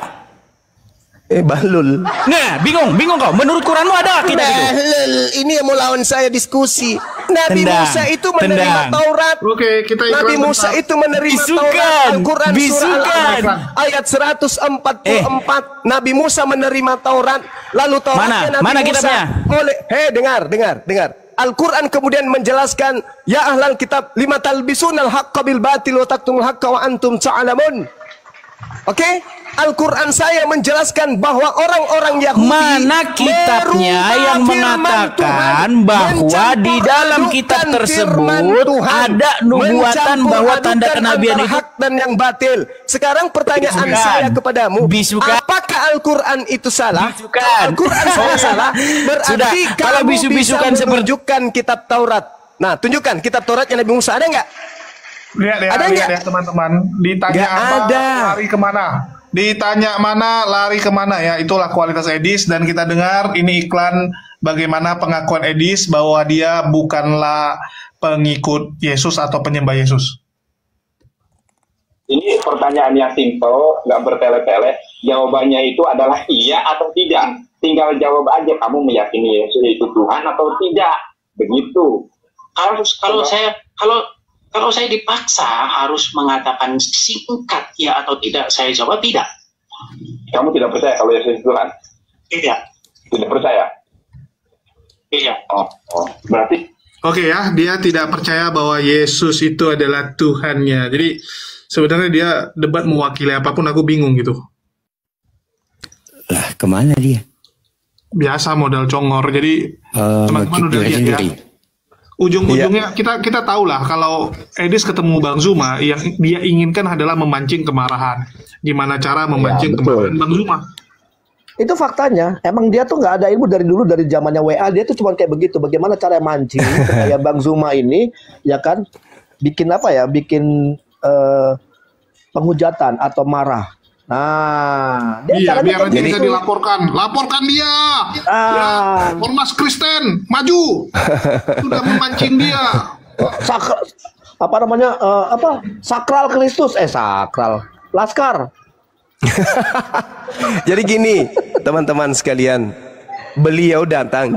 Balul. Nah, bingung kau. Menurut Quranmu ada nggak kitab itu? Balul, ini yang mau lawan saya diskusi. Nabi Musa itu menerima Taurat. Oke, kita Nabi Musa itu menerima Taurat. Al-Quran surah Al-Anfal ayat 144. Nabi Musa menerima Taurat. Lalu Tauratnya Nabi mana Musa. kitabnya? Dengar. Al-Quran kemudian menjelaskan, ya ahlal kitab lima talbisunal haqqa bil batil wa taktumul haqqa wa antum ta'lamun. Oke? Al-Quran saya menjelaskan bahwa orang-orang Yahudi mana kitabnya yang mengatakan bahwa di dalam kitab tersebut ada nubuatan bahwa tanda kenabian itu hak dan yang batil. Sekarang pertanyaan saya kepadamu, apakah Al-Quran itu salah? Al-Quran saya salah. Berarti kalau kamu bisu-bisukan bisa menunjukkan kitab Taurat. Nah, tunjukkan kitab Tauratnya Nabi Musa ada nggak? Lihat ya teman-teman. Ditanya Nggak apa, ada. lari kemana? Ditanya mana, lari kemana ya. Itulah kualitas Edis. Dan kita dengar ini iklan bagaimana pengakuan Edis bahwa dia bukanlah pengikut Yesus atau penyembah Yesus. Ini pertanyaan yang simpel, nggak bertele-tele. Jawabannya itu adalah iya atau tidak. Tinggal jawab aja, kamu meyakini Yesus itu Tuhan atau tidak. Begitu. Kalau saya dipaksa harus mengatakan singkat ya atau tidak, saya jawab tidak. Kamu tidak percaya kalau Yesus itu Tuhan? Tidak. Tidak percaya? Iya. Oh, berarti. Oke ya, dia tidak percaya bahwa Yesus itu adalah Tuhannya. Jadi sebenarnya dia debat mewakili apapun, aku bingung gitu. Lah, kemana dia? Biasa modal congor. Jadi teman-teman udah lihat ya. Ujung-ujungnya kita tahu lah kalau Edis ketemu Bang Zuma, yang dia inginkan adalah memancing kemarahan. Gimana cara memancing kemarahan Bang Zuma? Itu faktanya. Emang dia tuh nggak ada ilmu dari dulu, dari zamannya WA dia tuh cuma kayak begitu. Bagaimana cara mancing supaya Bang Zuma ini ya kan bikin apa ya? Bikin penghujatan atau marah. Nah, iya, biar nanti bisa dilaporkan. Laporkan dia. Ya, Ormas Kristen, maju. Sudah memancing dia. Sakral Kristus, sakral. Laskar. Jadi gini, teman-teman sekalian,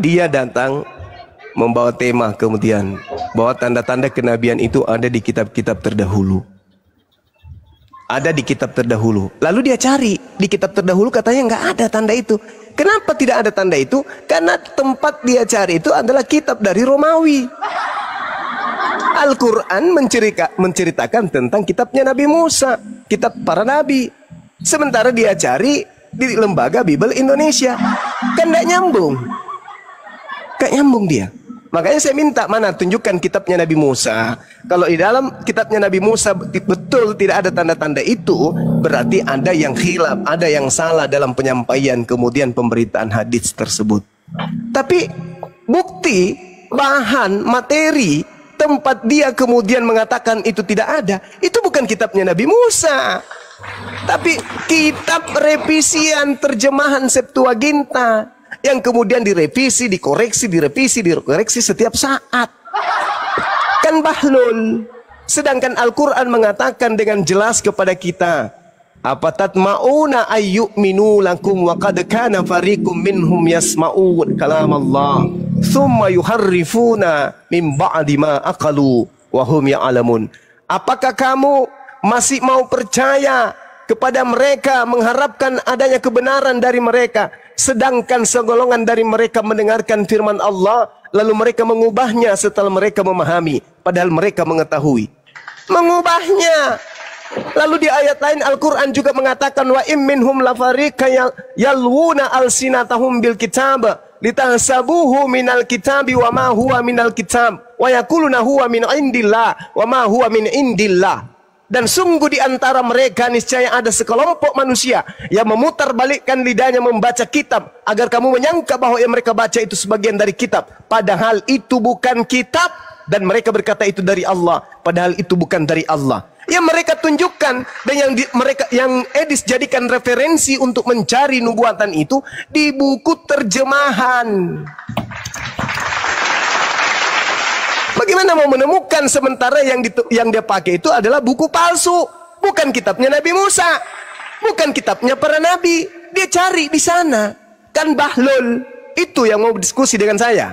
dia datang membawa tema kemudian bahwa tanda-tanda kenabian itu ada di kitab-kitab terdahulu. Ada di kitab terdahulu. Lalu dia cari di kitab terdahulu, katanya nggak ada tanda itu. Kenapa tidak ada tanda itu? Karena tempat dia cari itu adalah kitab dari Romawi. Al-Quran menceritakan tentang kitabnya Nabi Musa, kitab para nabi. Sementara dia cari di lembaga Bible Indonesia. Kan nggak nyambung. Nggak nyambung dia. Makanya saya minta, mana tunjukkan kitabnya Nabi Musa. Kalau di dalam kitabnya Nabi Musa betul tidak ada tanda-tanda itu, berarti ada yang khilaf, ada yang salah dalam penyampaian kemudian pemberitaan hadis tersebut. Tapi bukti, bahan, materi, tempat dia kemudian mengatakan itu tidak ada, itu bukan kitabnya Nabi Musa, tapi kitab revisian terjemahan Septuaginta yang kemudian direvisi, dikoreksi setiap saat. Kan bahlul. Sedangkan Al-Quran mengatakan dengan jelas kepada kita, apa tatma'una ayyu'minu lakum wa qad kana fariqum minhum yasma'un kalam Allah thumma yuharrifuna min ba'di ma aqalu wa hum ya'lamun. Apakah kamu masih mau percaya kepada mereka, mengharapkan adanya kebenaran dari mereka, sedangkan segolongan dari mereka mendengarkan firman Allah lalu mereka mengubahnya setelah mereka memahami, padahal mereka mengetahui mengubahnya. Lalu di ayat lain Al-Quran juga mengatakan, wa im minhum lafariqa yalwuna alsinatahum bil kitab litahsabuhu minal kitabi wa ma huwa minal kitab wa yaquluna huwa min indillah wa ma huwa min indillah. Dan sungguh di antara mereka niscaya ada sekelompok manusia yang memutarbalikkan lidahnya membaca kitab agar kamu menyangka bahwa yang mereka baca itu sebagian dari kitab, padahal itu bukan kitab, dan mereka berkata itu dari Allah, padahal itu bukan dari Allah. Yang mereka tunjukkan dan yang Edis jadikan referensi untuk mencari nubuatan itu di buku terjemahan. Bagaimana mau menemukan sementara yang dia pakai itu adalah buku palsu, bukan kitabnya Nabi Musa, bukan kitabnya para nabi. Dia cari di sana. Kan bahlul. Itu yang mau diskusi dengan saya.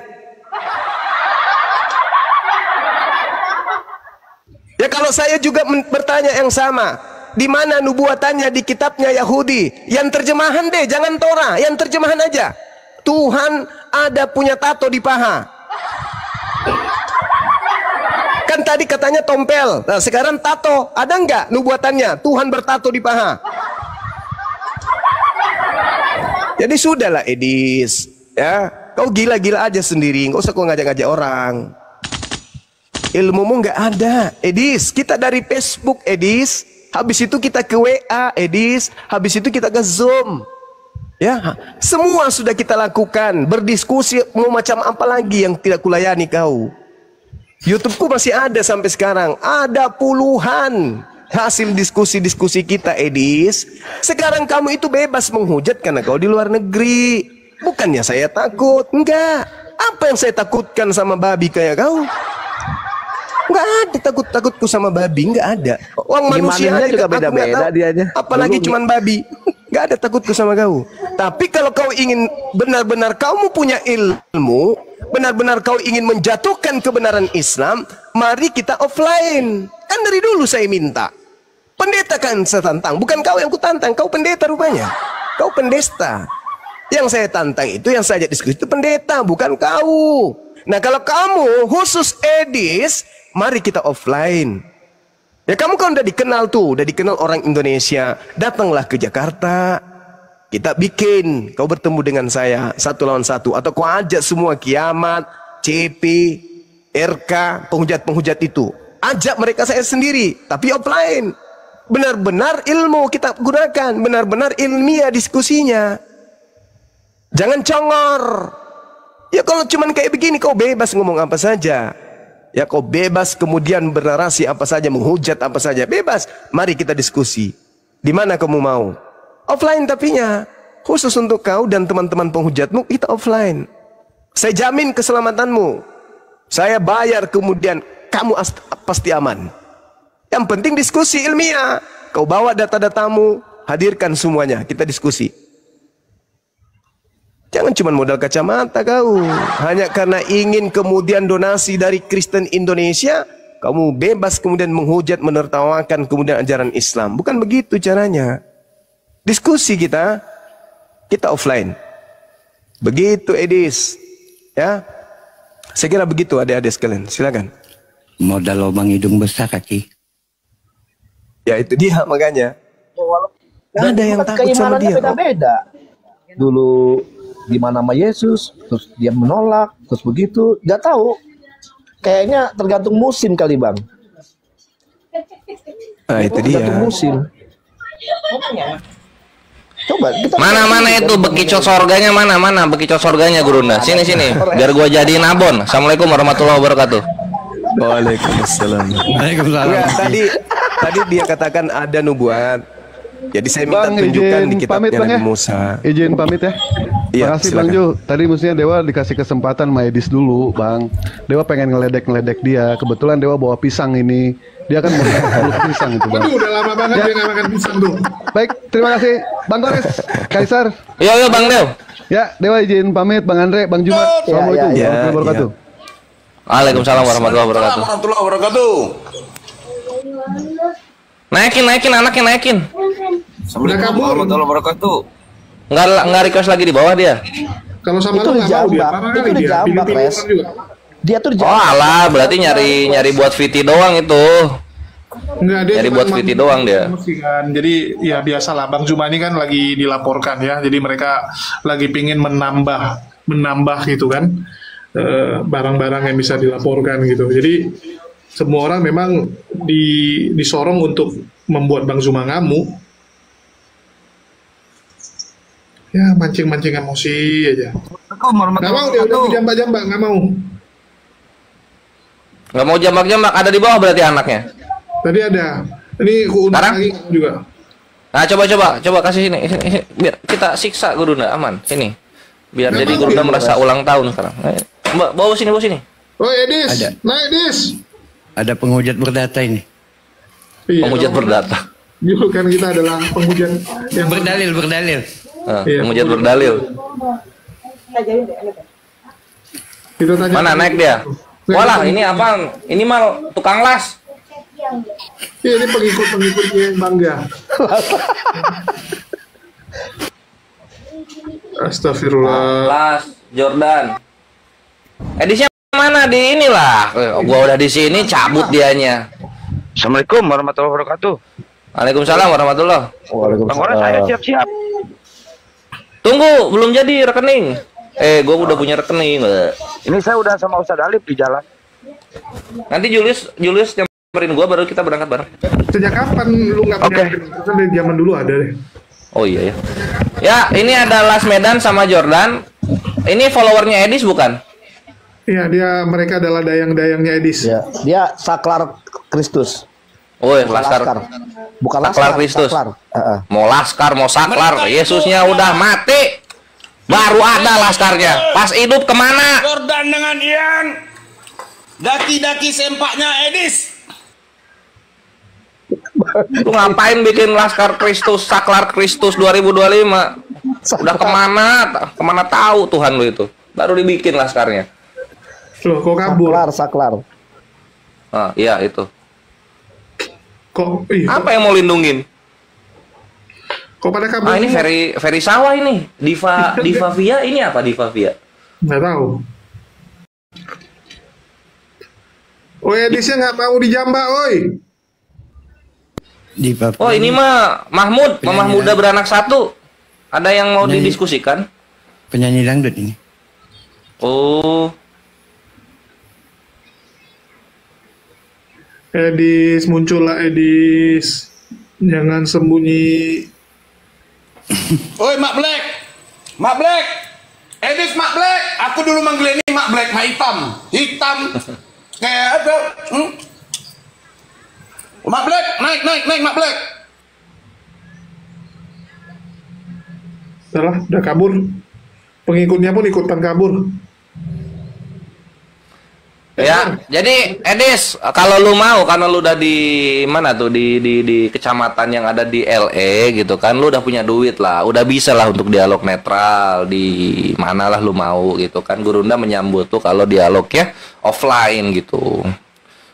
Ya kalau saya juga bertanya yang sama, di mana nubuatannya di kitabnya Yahudi? Yang terjemahan deh, jangan Torah, yang terjemahan aja. Tuhan ada punya tato di paha. Kan tadi katanya tompel, nah sekarang tato, ada nggak nubuatannya? Tuhan bertato di paha. Jadi sudahlah Edis, ya kau gila-gila aja sendiri, nggak usah kau ngajak-ngajak orang. Ilmumu nggak ada, Edis. Kita dari Facebook, Edis. Habis itu kita ke WA, Edis. Habis itu kita ke Zoom. Ya, semua sudah kita lakukan. Berdiskusi, mau macam apa lagi yang tidak kulayani kau? YouTubeku masih ada sampai sekarang. Ada puluhan hasil diskusi-diskusi kita, Edis. Sekarang kamu itu bebas menghujat karena kau di luar negeri. Bukannya saya takut. Enggak. Apa yang saya takutkan sama babi kayak kau? Enggak ada takut-takutku sama babi. Enggak ada. Orang manusia juga beda-beda dianya. Apalagi cuman babi. Enggak ada takutku sama kau. Tapi kalau kau ingin benar-benar kamu punya ilmu, benar-benar kau ingin menjatuhkan kebenaran Islam, mari kita offline. Kan dari dulu saya minta. Pendeta kan saya tantang, bukan kau yang kutantang, kau pendeta rupanya. Kau pendesta. Yang saya tantang itu, yang saya ajak diskusi itu pendeta, bukan kau. Nah kalau kamu khusus Edis, mari kita offline. Ya kamu kan udah dikenal tuh, udah dikenal orang Indonesia. Datanglah ke Jakarta. Kita bikin, kau bertemu dengan saya 1 lawan 1, atau kau ajak semua Kiamat, CP, RK, penghujat-penghujat itu. Ajak mereka saya sendiri, tapi offline. Benar-benar ilmu kita gunakan, benar-benar ilmiah diskusinya. Jangan congor. Ya kalau cuman kayak begini kau bebas ngomong apa saja. Ya kau bebas kemudian bernarasi apa saja, menghujat apa saja, bebas. Mari kita diskusi. Di mana kamu mau? Offline tapinya. Khusus untuk kau dan teman-teman penghujatmu, kita offline. Saya jamin keselamatanmu. Saya bayar kemudian kamu pasti aman. Yang penting diskusi ilmiah. Kau bawa data-datamu, hadirkan semuanya, kita diskusi. Jangan cuma modal kacamata kau. Hanya karena ingin kemudian donasi dari Kristen Indonesia, kamu bebas kemudian menghujat, menertawakan kemudian ajaran Islam. Bukan begitu caranya. Diskusi kita offline. Begitu Edis. Ya. Saya kira begitu adik-adik sekalian. Silakan. Modal lubang hidung besar kaki. Ya itu dia makanya. Ada yang takut sama dia. Beda-beda. Dulu di mana sama Yesus, terus dia menolak, terus begitu, nggak tahu. Kayaknya tergantung musim kali bang. Nah itu dia. Tergantung musim. Coba kita mana itu bekicot sorganya mana bekicot sorganya Gurunda, sini biar gua jadiin abon. Assalamualaikum warahmatullahi wabarakatuh. Waalaikumsalam. Enggak, tadi dia katakan ada nubuat. Jadi saya minta tunjukkan di kitabnya Nabi Musa. Izin pamit ya. Iya, makasih Bang Ju. Tadi mestinya Dewa dikasih kesempatan sama Edis dulu, Bang. Dewa pengen ngeledek dia. Kebetulan Dewa bawa pisang ini. Dia kan mau pisang itu, Bang. Aduh, udah lama banget dia nggak makan pisang tuh. Baik, terima kasih Bang Torres, Kaisar. Yo Bang Dew. Ya, Dewa izin pamit, Bang Andre, Bang Jumat. Assalamualaikum warahmatullahi wabarakatuh. Waalaikumsalam warahmatullahi wabarakatuh. Naikin anaknya naikin. Assalamualaikum warahmatullahi wabarakatuh. Nggak request lagi di bawah dia. Kalau sama itu lu nggak mau dia, parah kali dia. Pilih-pilih orang juga. Dia tuh Oh alah, berarti nyari buat VT doang itu. Enggak, dia nyari buat VT doang dia. Kan. Jadi ya biasalah, Bang Jumani kan lagi dilaporkan ya. Jadi mereka lagi pingin menambah gitu kan barang-barang yang bisa dilaporkan gitu. Jadi semua orang memang disorong untuk membuat Bang Zuma ngamuk. Ya mancing-mancing emosi aja. Nggak mau dia udah jambak-jambak, nggak mau. Nggak mau jambak-jambak, ada di bawah berarti anaknya. Tadi ada. Ini undang lagi juga. Nah coba kasih sini, biar kita siksa Gurunda aman sini. Biar nggak jadi Gurunda merasa ulang tahun sekarang. Mbak bawa sini. Oh Edis, ada. Nah Edis. Ada penghujat berdata ini. Iya, penghujat berdata. Dulu kan kita adalah penghujat yang berdalil. Penghujat berdalil. Mana naik dia? Walah ini apaan? Ini mal tukang las. Ya, ini pengikut-pengikutnya yang bangga. Astagfirullah. Las Jordan. Edisnya mana di inilah? Gua udah di sini cabut dianya. Assalamualaikum warahmatullahi wabarakatuh. Waalaikumsalam warahmatullahi. Bang Ora saya siap-siap. Tunggu, belum jadi rekening. Gua udah punya rekening. Ini saya udah sama Ustadz Alif di jalan. Nanti Julius nyamperin gua baru kita berangkat bareng. Sejak kapan lu nggak punya rekening? Kan dari zaman dulu ada deh. Oh iya ya. Ya, ini ada Las Medan sama Jordan. Ini followernya Edis bukan? Iya, mereka adalah dayang-dayangnya Edis. Ya, dia saklar Kristus. Oh, laskar. Bukan saklar laskar, Kristus. saklar. Mau laskar, mau saklar. Yesusnya udah mati. Baru ada laskarnya. Pas hidup kemana? Jordan dengan Ian. Daki-daki sempaknya Edis. Lu ngapain bikin laskar Kristus, saklar Kristus 2025? Udah kemana tahu Tuhan lu itu. Baru dibikin laskarnya. Loh, kok kabur? Saklar. Ah, iya itu. Kok apa yang mau lindungin? Kok pada kabur? Ah, ini Ferry Sawah ini. Diva Via ini apa Diva Via? Nggak tahu. Oh, Edisnya nggak mau dijambak, oi. Oh, ini mah Mahmud, Mamah Muda Beranak Satu. Ada yang mau didiskusikan? Penyanyi dangdut ini. Oh. Edis, muncullah Edis. Jangan sembunyi. Oi, Mak Black. Mak Black. Edis Mak Black. Aku dulu manggil ini Mak Black, Mak Hitam. Hitam. Kayak apa? Mak Black, naik Mak Black. Salah, udah kabur. Pengikutnya pun ikutan kabur. Ya, jadi Edis, kalau lu mau, karena lu udah di mana tuh di kecamatan yang ada di LA gitu kan, lu udah punya duit lah, udah bisa lah untuk dialog netral di mana lah lu mau gitu kan. Gurunda menyambut tuh kalau dialognya offline gitu.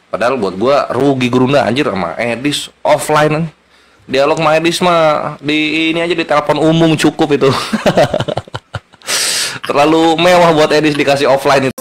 Padahal buat gua rugi Gurunda anjir sama Edis offline. Dialog sama Edis mah di ini aja di telepon umum cukup itu. Terlalu mewah buat Edis dikasih offline itu.